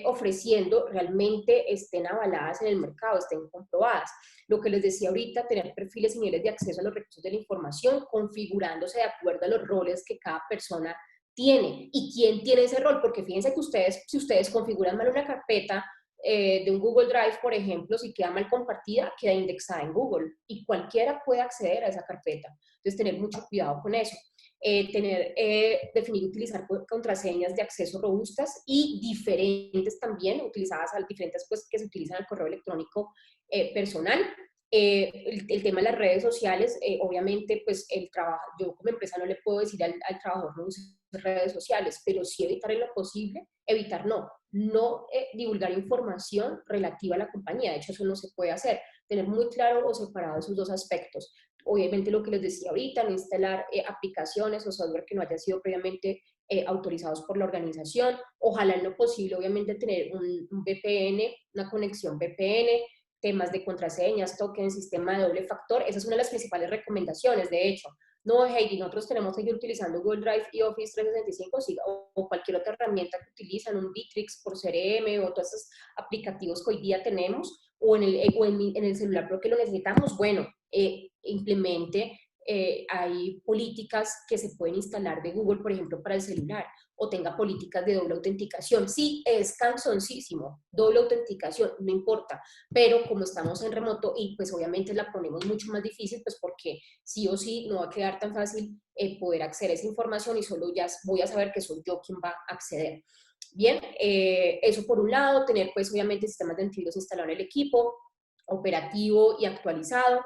ofreciendo realmente estén avaladas en el mercado, estén comprobadas. Lo que les decía ahorita, tener perfiles y niveles de acceso a los recursos de la información, configurándose de acuerdo a los roles que cada persona tiene y quién tiene ese rol, porque fíjense que ustedes, si ustedes configuran mal una carpeta de un Google Drive, por ejemplo, si queda mal compartida, queda indexada en Google y cualquiera puede acceder a esa carpeta. Entonces, tener mucho cuidado con eso. Definir y utilizar contraseñas de acceso robustas y diferentes también, utilizadas al diferentes pues, que se utilizan al correo electrónico personal. El tema de las redes sociales, obviamente, pues el trabajo, yo como empresa no le puedo decir al trabajador no use redes sociales, pero sí evitar en lo posible, evitar no divulgar información relativa a la compañía. De hecho, eso no se puede hacer. Tener muy claro o separado esos dos aspectos. Obviamente, lo que les decía ahorita, no instalar aplicaciones o software que no hayan sido previamente autorizados por la organización. Ojalá en lo posible, obviamente, tener un VPN, una conexión VPN, temas de contraseñas, tokens, sistema de doble factor. Esa es una de las principales recomendaciones, de hecho. No, Heidi, nosotros tenemos que ir utilizando Google Drive y Office 365 sí, o cualquier otra herramienta que utilizan, un Bitrix por CRM o todos esos aplicativos que hoy día tenemos, o en el celular porque lo necesitamos. Bueno, implemente, hay políticas que se pueden instalar de Google, por ejemplo, para el celular, o tenga políticas de doble autenticación. Sí, es cansoncísimo, doble autenticación, no importa, pero como estamos en remoto y pues obviamente la ponemos mucho más difícil, pues porque sí o sí no va a quedar tan fácil poder acceder a esa información y solo ya voy a saber que soy yo quien va a acceder. Bien, eso por un lado, tener pues obviamente sistemas de antivirus instalados en el equipo, operativo y actualizado.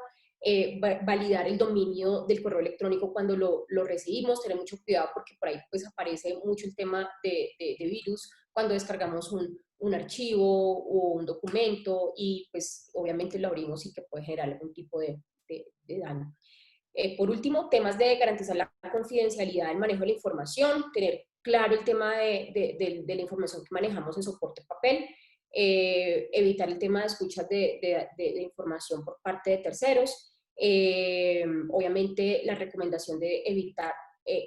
Validar el dominio del correo electrónico cuando lo recibimos, tener mucho cuidado porque por ahí pues aparece mucho el tema de virus cuando descargamos un archivo o un documento y pues obviamente lo abrimos y que puede generar algún tipo de daño. Por último, temas de garantizar la confidencialidad del manejo de la información, tener claro el tema de la información que manejamos en soporte papel, evitar el tema de escuchas de información por parte de terceros, obviamente la recomendación de evitar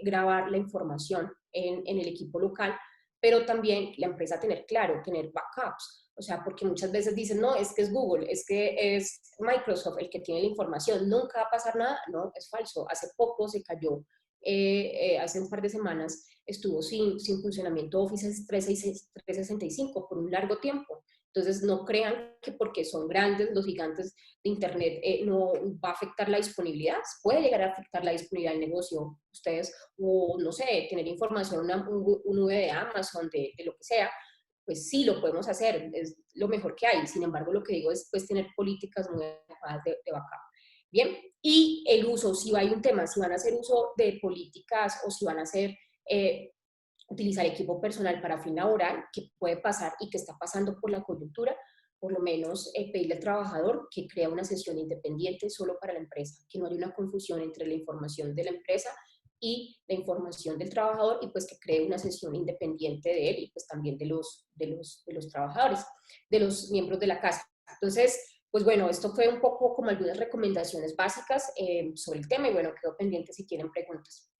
grabar la información en el equipo local, pero también la empresa tener claro, tener backups. O sea, porque muchas veces dicen, no, es que es Google, es que es Microsoft el que tiene la información, nunca va a pasar nada. No, es falso. Hace poco se cayó, hace un par de semanas, estuvo sin funcionamiento Office 365 por un largo tiempo. Entonces, no crean que porque son grandes, los gigantes de Internet, no va a afectar la disponibilidad. Puede llegar a afectar la disponibilidad del negocio. Ustedes, o no sé, tener información, un nube de Amazon, de lo que sea, pues sí, lo podemos hacer, es lo mejor que hay. Sin embargo, lo que digo es pues, tener políticas muy adecuadas de backup. Bien, y el uso, si hay un tema, si van a hacer uso de políticas o si van a hacer, utilizar equipo personal para fin laboral, que puede pasar y que está pasando por la coyuntura, por lo menos pedirle al trabajador que crea una sesión independiente solo para la empresa, que no haya una confusión entre la información de la empresa y la información del trabajador y pues que cree una sesión independiente de él y pues también de los trabajadores, de los miembros de la casa. Entonces, pues bueno, esto fue un poco como algunas recomendaciones básicas sobre el tema y bueno, quedo pendiente si tienen preguntas.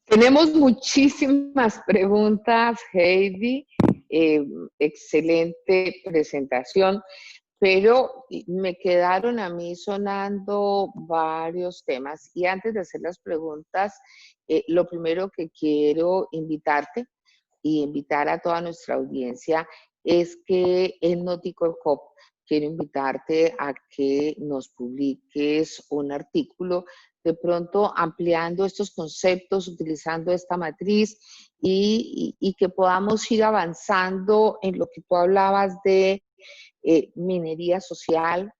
Tenemos muchísimas preguntas, Heidi. Excelente presentación, pero me quedaron a mí sonando varios temas. Y antes de hacer las preguntas, lo primero que quiero invitarte y invitar a toda nuestra audiencia es que en Noticolcop quiero invitarte a que nos publiques un artículo, de pronto ampliando estos conceptos, utilizando esta matriz y que podamos ir avanzando en lo que tú hablabas de minería social,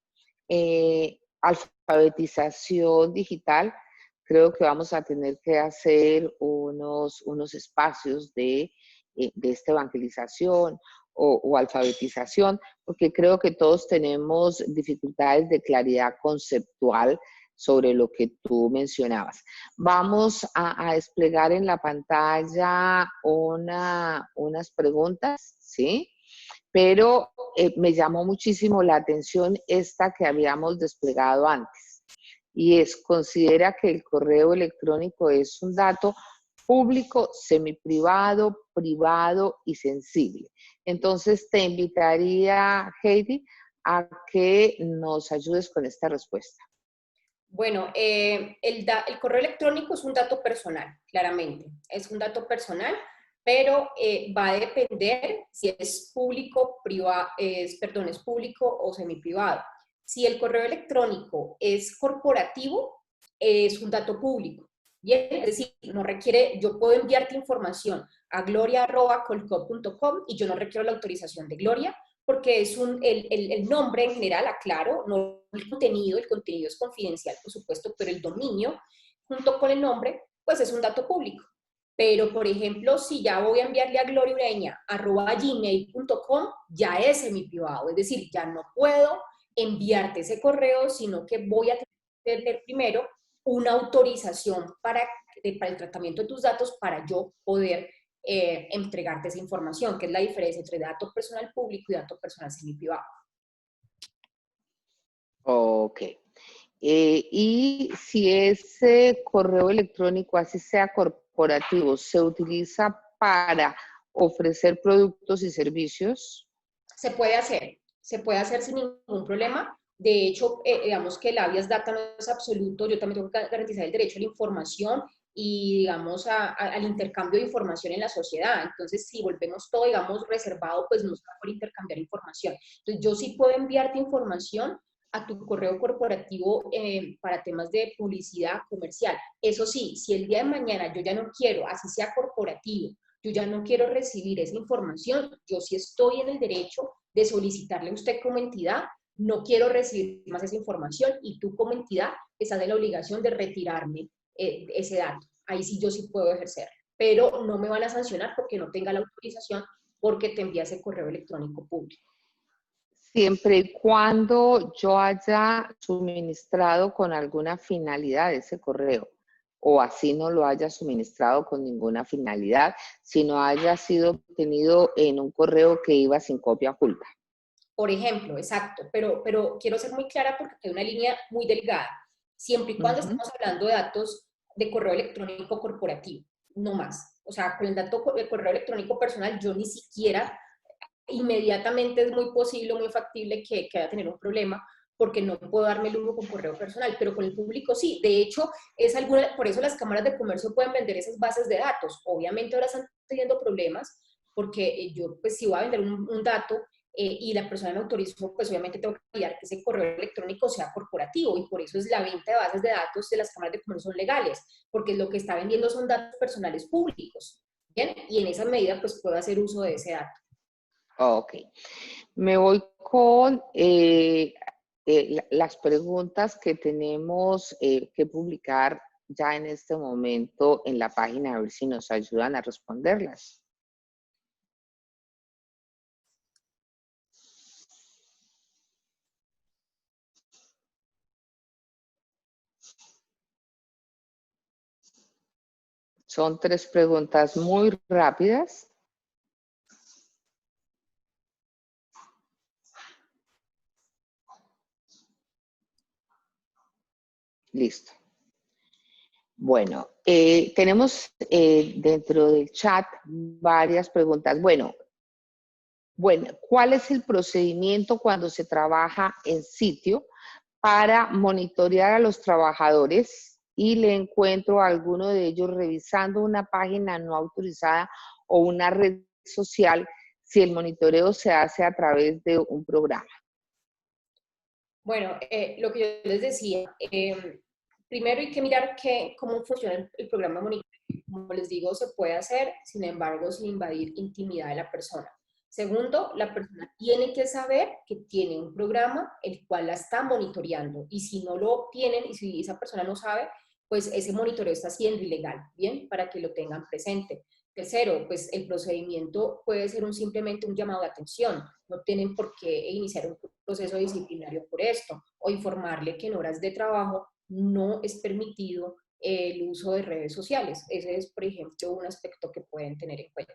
alfabetización digital. Creo que vamos a tener que hacer unos espacios de esta evangelización o alfabetización, porque creo que todos tenemos dificultades de claridad conceptual sobre lo que tú mencionabas. Vamos a desplegar en la pantalla unas preguntas, ¿sí? Pero me llamó muchísimo la atención esta que habíamos desplegado antes, y es: considera que el correo electrónico es un dato público, semiprivado, privado y sensible. Entonces te invitaría, Heidi, a que nos ayudes con esta respuesta. Bueno, el correo electrónico es un dato personal, claramente. Es un dato personal, pero va a depender si es público, es público o semiprivado. Si el correo electrónico es corporativo, es un dato público. Bien, es decir, no requiere, yo puedo enviarte información a gloria@colcop.com y yo no requiero la autorización de Gloria, porque es el nombre en general, aclaro, no el contenido es confidencial, por supuesto, pero el dominio, junto con el nombre, pues es un dato público. Pero, por ejemplo, si ya voy a enviarle a gloriaureña@gmail.com, ya es semi-privado, es decir, ya no puedo enviarte ese correo, sino que voy a tener primero una autorización para el tratamiento de tus datos para yo poder entregarte esa información, que es la diferencia entre dato personal público y dato personal semi-privado. Ok. Y si ese correo electrónico, así sea corporativo, se utiliza para ofrecer productos y servicios. Se puede hacer sin ningún problema. De hecho, digamos que el habeas data no es absoluto, yo también tengo que garantizar el derecho a la información y, digamos, al intercambio de información en la sociedad. Entonces, si volvemos todo, digamos, reservado, pues no está por intercambiar información. Entonces, yo sí puedo enviarte información a tu correo corporativo para temas de publicidad comercial. Eso sí, si el día de mañana yo ya no quiero, así sea corporativo, yo ya no quiero recibir esa información, yo sí estoy en el derecho de solicitarle a usted como entidad, no quiero recibir más esa información y tú como entidad estás en la obligación de retirarme ese dato. Ahí sí yo sí puedo ejercer, pero no me van a sancionar porque no tenga la autorización porque te envía ese correo electrónico público. Siempre y cuando yo haya suministrado con alguna finalidad ese correo, o así no lo haya suministrado con ninguna finalidad, sino haya sido obtenido en un correo que iba sin copia oculta. Por ejemplo, exacto, pero quiero ser muy clara porque hay una línea muy delgada, siempre y cuando estemos hablando de datos de correo electrónico corporativo, no más. O sea, con el dato de correo electrónico personal, yo ni siquiera inmediatamente es muy posible, muy factible que vaya a tener un problema porque no puedo darme el lujo con correo personal, pero con el público sí. De hecho, por eso las cámaras de comercio pueden vender esas bases de datos. Obviamente ahora están teniendo problemas porque yo, pues si voy a vender un dato y la persona me autorizó, pues obviamente tengo que validar que ese correo electrónico sea corporativo y por eso es la venta de bases de datos de las cámaras de comercio son legales, porque lo que está vendiendo son datos personales públicos, ¿bien? Y en esa medida, pues puedo hacer uso de ese dato. Ok. Me voy con las preguntas que tenemos que publicar ya en este momento en la página, a ver si nos ayudan a responderlas. Son 3 preguntas muy rápidas. Listo. Bueno, tenemos dentro del chat varias preguntas. Bueno, ¿cuál es el procedimiento cuando se trabaja en sitio para monitorear a los trabajadores y le encuentro a alguno de ellos revisando una página no autorizada o una red social si el monitoreo se hace a través de un programa? Bueno, lo que yo les decía, primero hay que mirar cómo funciona el programa de monitoreo. Como les digo, se puede hacer, sin embargo, sin invadir intimidad de la persona. Segundo, la persona tiene que saber que tiene un programa el cual la está monitoreando, y si no lo tienen y si esa persona no sabe, pues ese monitoreo está siendo ilegal, ¿bien? Para que lo tengan presente. Tercero, pues el procedimiento puede ser simplemente un llamado de atención. No tienen por qué iniciar un proceso disciplinario por esto, o informarle que en horas de trabajo no es permitido el uso de redes sociales. Ese es, por ejemplo, un aspecto que pueden tener en cuenta.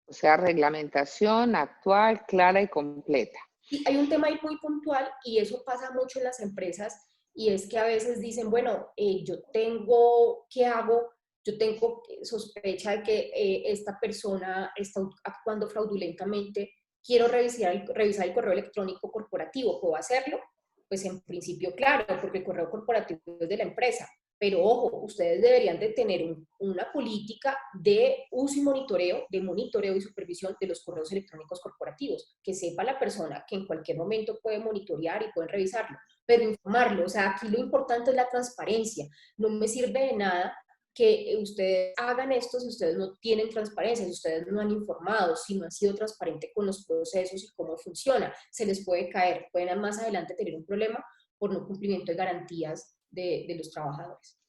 O sea, reglamentación actual, clara y completa. Y hay un tema ahí muy puntual, y eso pasa mucho en las empresas, y es que a veces dicen, bueno, yo tengo, ¿qué hago? Yo tengo sospecha de que esta persona está actuando fraudulentamente, quiero revisar el correo electrónico corporativo, ¿puedo hacerlo? Pues en principio, claro, porque el correo corporativo es de la empresa. Pero ojo, ustedes deberían de tener una política de uso y monitoreo, de monitoreo y supervisión de los correos electrónicos corporativos, que sepa la persona que en cualquier momento puede monitorear y pueden revisarlo, pero informarlo. O sea, aquí lo importante es la transparencia. No me sirve de nada que ustedes hagan esto si ustedes no tienen transparencia, si ustedes no han informado, si no han sido transparentes con los procesos y cómo funciona. Se les puede caer, pueden más adelante tener un problema por no cumplimiento de garantías de los trabajadores.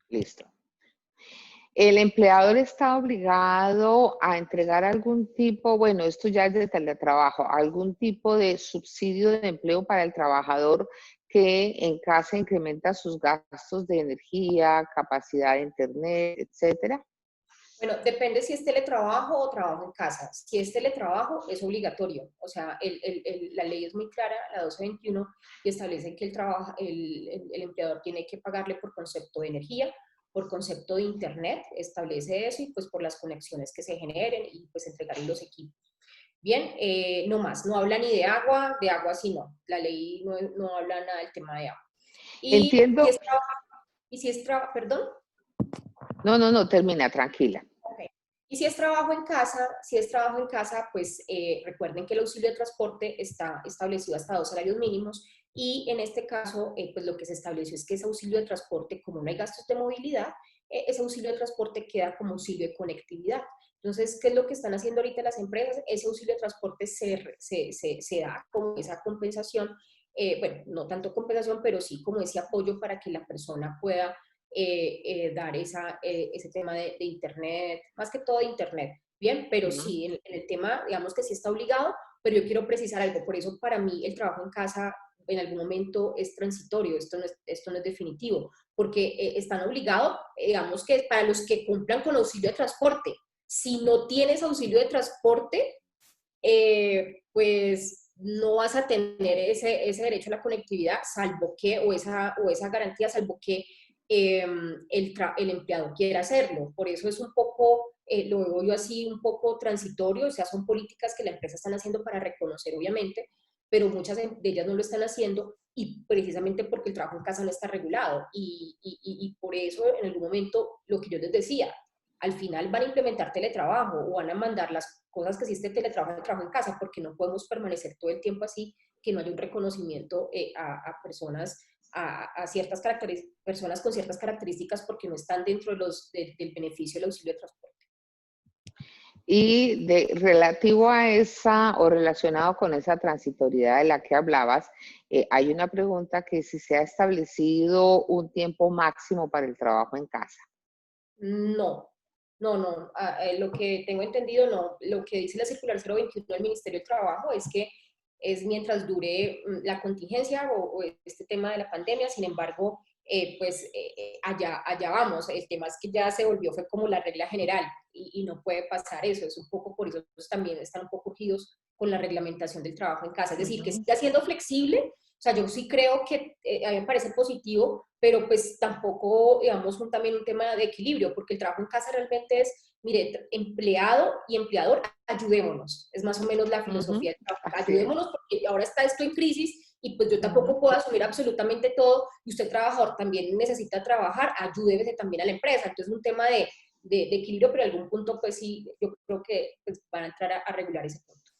Listo. ¿El empleador está obligado a entregar algún tipo, bueno, esto ya es de teletrabajo, algún tipo de subsidio de empleo para el trabajador que en casa incrementa sus gastos de energía, capacidad de internet, etcétera? Bueno, depende si es teletrabajo o trabajo en casa. Si es teletrabajo, es obligatorio. O sea, la ley es muy clara, la 1221, y establece que el empleador tiene que pagarle por concepto de energía, por concepto de internet, establece eso, y pues por las conexiones que se generen, y pues entregarle los equipos. Bien, no más, no habla ni de agua sí no. La ley no habla nada del tema de agua. Y si Entiendo. es trabajo, perdón. No, termina, tranquila. Okay. Y si es trabajo en casa, pues recuerden que el auxilio de transporte está establecido hasta 2 salarios mínimos, y en este caso, pues lo que se estableció es que ese auxilio de transporte, como no hay gastos de movilidad, ese auxilio de transporte queda como auxilio de conectividad. Entonces, ¿qué es lo que están haciendo ahorita las empresas? Ese auxilio de transporte se da como esa compensación, bueno, no tanto compensación, pero sí como ese apoyo para que la persona pueda dar ese tema de internet, más que todo de internet, ¿bien? Pero Ujú. sí, en el tema, digamos que sí está obligado, pero yo quiero precisar algo. Por eso para mí el trabajo en casa en algún momento es transitorio, esto no es definitivo, porque están obligados, digamos que para los que cumplan con auxilio de transporte. Si no tienes auxilio de transporte, pues no vas a tener ese derecho a la conectividad, salvo que, o esa garantía, salvo que el empleado quiera hacerlo. Por eso es un poco, lo veo yo así, un poco transitorio. O sea, son políticas que la empresa están haciendo para reconocer, obviamente, pero muchas de ellas no lo están haciendo, y precisamente porque el trabajo en casa no está regulado. Y por eso, en algún momento, lo que yo les decía, al final van a implementar teletrabajo, o van a mandar las cosas que existe teletrabajo, el trabajo en casa, porque no podemos permanecer todo el tiempo así, que no haya un reconocimiento a personas, a ciertas personas con ciertas características, porque no están dentro del beneficio del auxilio de transporte. Y relativo a esa o relacionado con esa transitoriedad de la que hablabas, hay una pregunta que si se ha establecido un tiempo máximo para el trabajo en casa. No, no. Lo que tengo entendido, no. Lo que dice la circular 021 del Ministerio del Trabajo es que es mientras dure la contingencia o este tema de la pandemia. Sin embargo, pues allá vamos. El tema es que ya se volvió, fue como la regla general, y no puede pasar eso. Es un poco por eso también están un poco urgidos con la reglamentación del trabajo en casa. Es decir, que Ujú. siga siendo flexible. O sea, yo sí creo que a mí me parece positivo, pero pues tampoco, digamos, también un tema de equilibrio, porque el trabajo en casa realmente es, mire, empleado y empleador, ayudémonos. Es más o menos la Ujú. filosofía del trabajo. Así es. Ayudémonos, porque ahora está esto en crisis, y pues yo Ujú. tampoco puedo asumir absolutamente todo, y usted trabajador también necesita trabajar, ayúdese también a la empresa. Entonces es un tema de equilibrio, pero en algún punto pues sí, yo creo que pues, van a entrar a regular ese punto.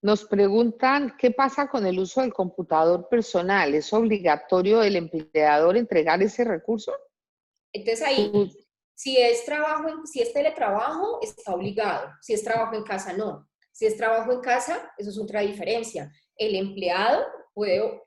Nos preguntan, ¿qué pasa con el uso del computador personal? ¿Es obligatorio el empleador entregar ese recurso? Entonces ahí, Tú- si es si es teletrabajo, está obligado. Si es trabajo en casa, no. Si es trabajo en casa, eso es otra diferencia. El empleado puede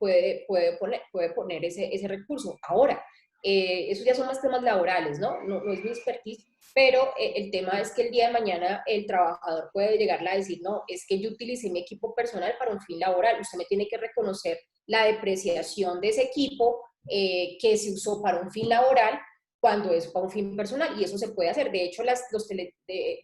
poner ese recurso. Ahora, esos ya son más temas laborales, ¿no? No es mi expertise, pero el tema es que el día de mañana el trabajador puede llegarle a decir, no, es que yo utilicé mi equipo personal para un fin laboral. Usted me tiene que reconocer la depreciación de ese equipo que se usó para un fin laboral cuando es para un fin personal, y eso se puede hacer. De hecho, de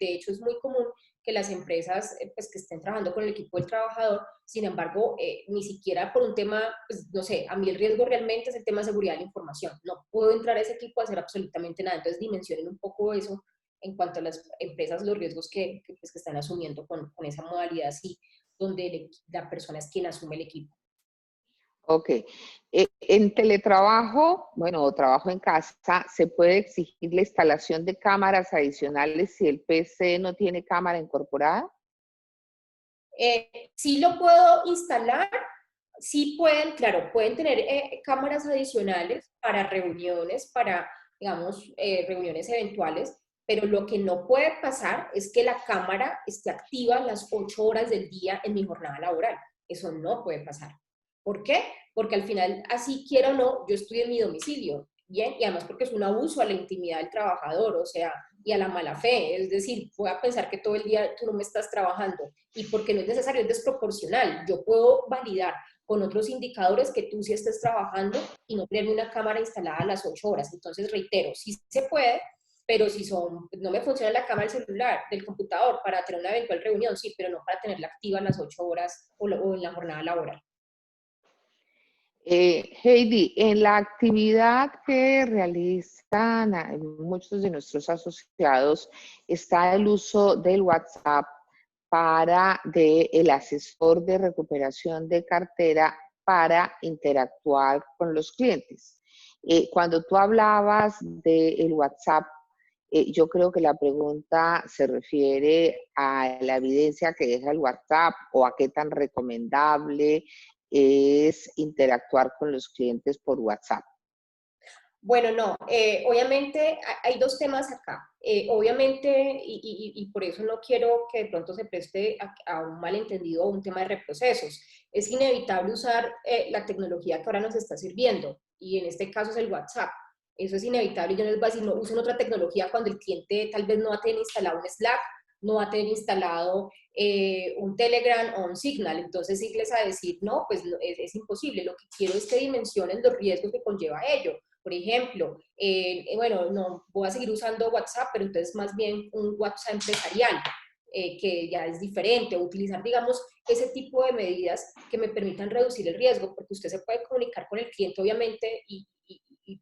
hecho es muy común que las empresas pues, que estén trabajando con el equipo del trabajador, sin embargo, ni siquiera por un tema, pues, no sé, a mí el riesgo realmente es el tema de seguridad de la información. No puedo entrar a ese equipo a hacer absolutamente nada. Entonces, dimensionen un poco eso en cuanto a las empresas, los riesgos pues, que están asumiendo con esa modalidad así, donde la persona es quien asume el equipo. Ok. En teletrabajo, bueno, o trabajo en casa, ¿se puede exigir la instalación de cámaras adicionales si el PC no tiene cámara incorporada? Sí lo puedo instalar, sí pueden, claro, pueden tener cámaras adicionales para reuniones, para, digamos, reuniones eventuales, pero lo que no puede pasar es que la cámara esté activa las 8 horas del día en mi jornada laboral. Eso no puede pasar. ¿Por qué? Porque al final, así quiera o no, yo estoy en mi domicilio, ¿bien? Y además porque es un abuso a la intimidad del trabajador, o sea, y a la mala fe. Es decir, voy a pensar que todo el día tú no me estás trabajando y porque no es necesario, es desproporcional. Yo puedo validar con otros indicadores que tú sí estés trabajando y no tener una cámara instalada a las 8 horas. Entonces, reitero, sí se puede, pero si no me funciona la cámara del celular, del computador para tener una eventual reunión, sí, pero no para tenerla activa a las 8 horas o en la jornada laboral. Heidi, en la actividad que realizan muchos de nuestros asociados está el uso del WhatsApp el asesor de recuperación de cartera para interactuar con los clientes. Cuando tú hablabas del WhatsApp, yo creo que la pregunta se refiere a la evidencia que deja el WhatsApp o a qué tan recomendable es interactuar con los clientes por WhatsApp. Bueno, no, obviamente hay dos temas acá. Obviamente, y por eso no quiero que de pronto se preste a un malentendido o un tema de reprocesos. Es inevitable usar la tecnología que ahora nos está sirviendo, y en este caso es el WhatsApp. Eso es inevitable. Yo no les voy a decir, no usen otra tecnología cuando el cliente tal vez no va a tener instalado un Slack, no va a tener instalado un Telegram o un Signal. Entonces, sí les a decir, no, pues es imposible. Lo que quiero es que dimensionen los riesgos que conlleva ello. Por ejemplo, bueno, no voy a seguir usando WhatsApp, pero entonces más bien un WhatsApp empresarial, que ya es diferente, o utilizar, digamos, ese tipo de medidas que me permitan reducir el riesgo, porque usted se puede comunicar con el cliente, obviamente, y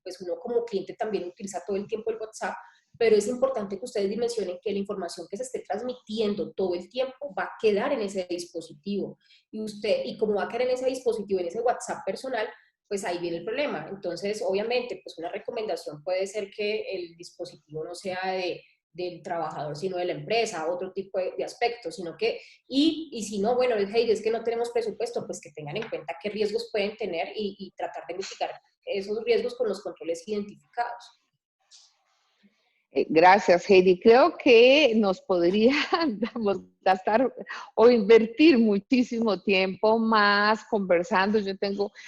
pues uno como cliente también utiliza todo el tiempo el WhatsApp, pero es importante que ustedes dimensionen que la información que se esté transmitiendo todo el tiempo va a quedar en ese dispositivo, y como va a quedar en ese dispositivo, en ese WhatsApp personal, pues ahí viene el problema. Entonces, obviamente, pues una recomendación puede ser que el dispositivo no sea del trabajador, sino de la empresa, otro tipo de aspectos, sino que, y si no, bueno, hey, es que no tenemos presupuesto, pues que tengan en cuenta qué riesgos pueden tener y tratar de mitigar esos riesgos con los controles identificados. Gracias, Heidi. Creo que nos podríamos gastar o invertir muchísimo tiempo más conversando.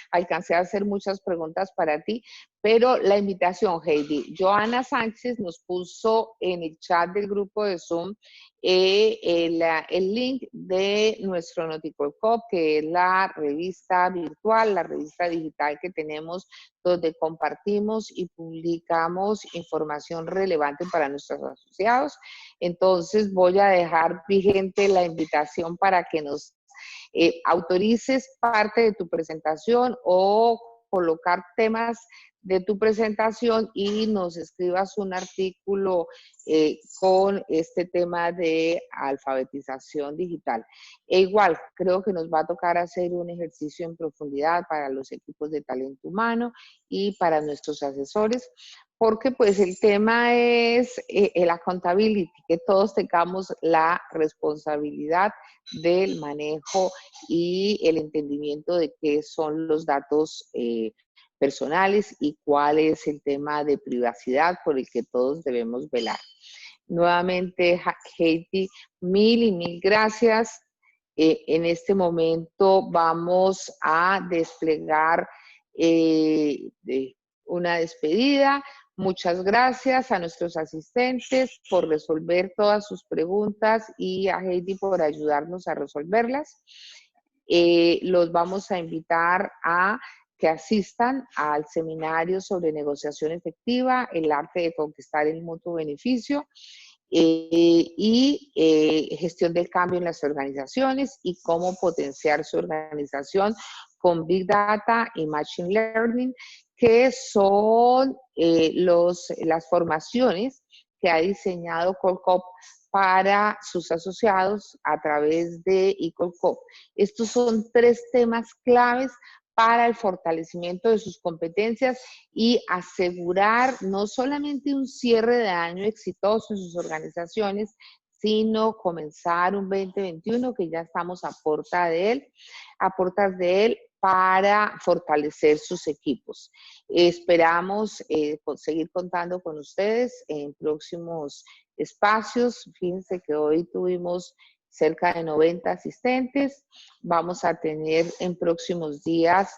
Alcancé a hacer muchas preguntas para ti, pero la invitación, Heidi. Joana Sánchez nos puso en el chat del grupo de Zoom el link de nuestro Noticolcop, que es la revista virtual, la revista digital que tenemos, donde compartimos y publicamos información relevante para nuestros asociados. Entonces voy a dejar vigente la invitación para que nos autorices parte de tu presentación o colocar temas de tu presentación y nos escribas un artículo con este tema de alfabetización digital. E igual, creo que nos va a tocar hacer un ejercicio en profundidad para los equipos de talento humano y para nuestros asesores, porque pues el tema es el accountability, que todos tengamos la responsabilidad del manejo y el entendimiento de qué son los datos personales y cuál es el tema de privacidad por el que todos debemos velar. Nuevamente, Heidi, mil y mil gracias. En este momento vamos a desplegar una despedida. Muchas gracias a nuestros asistentes por resolver todas sus preguntas y a Heidi por ayudarnos a resolverlas. Los vamos a invitar a que asistan al seminario sobre negociación efectiva, el arte de conquistar el mutuo beneficio y gestión del cambio en las organizaciones y cómo potenciar su organización con Big Data y Machine Learning, que son las formaciones que ha diseñado Colcop para sus asociados a través de eColcop. Estos son 3 temas claves para el fortalecimiento de sus competencias y asegurar no solamente un cierre de año exitoso en sus organizaciones, sino comenzar un 2021 que ya estamos a puertas de él para fortalecer sus equipos. Esperamos seguir contando con ustedes en próximos espacios. Fíjense que hoy tuvimos cerca de 90 asistentes. Vamos a tener en próximos días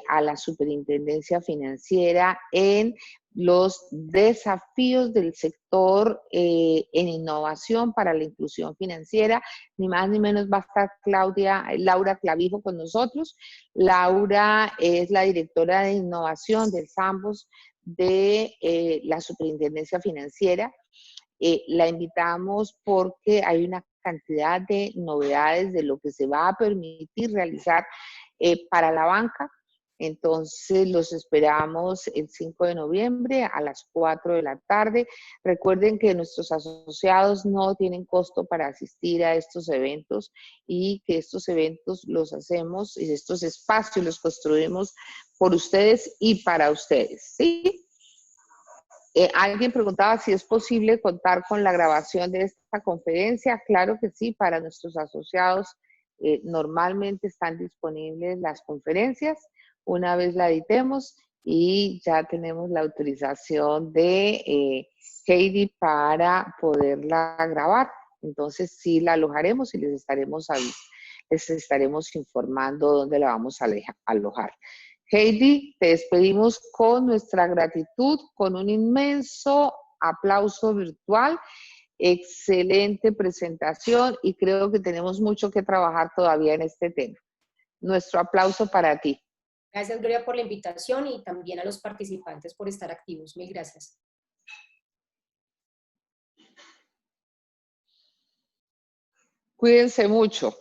a la Superintendencia Financiera en los desafíos del sector en innovación para la inclusión financiera. Ni más ni menos va a estar Laura Clavijo con nosotros. Laura es la directora de innovación del SAMBOS de la Superintendencia Financiera. La invitamos porque hay una cantidad de novedades de lo que se va a permitir realizar para la banca. Entonces, los esperamos el 5 de noviembre a las 4 de la tarde. Recuerden que nuestros asociados no tienen costo para asistir a estos eventos y que estos eventos los hacemos y estos espacios los construimos por ustedes y para ustedes, ¿sí? Alguien preguntaba si es posible contar con la grabación de esta conferencia. Claro que sí, para nuestros asociados normalmente están disponibles las conferencias. Una vez la editemos y ya tenemos la autorización de Heidi para poderla grabar. Entonces sí la alojaremos y les estaremos informando dónde la vamos a alojar. Heidi, te despedimos con nuestra gratitud, con un inmenso aplauso virtual. Excelente presentación y creo que tenemos mucho que trabajar todavía en este tema. Nuestro aplauso para ti. Gracias, Gloria, por la invitación y también a los participantes por estar activos. Mil gracias. Cuídense mucho.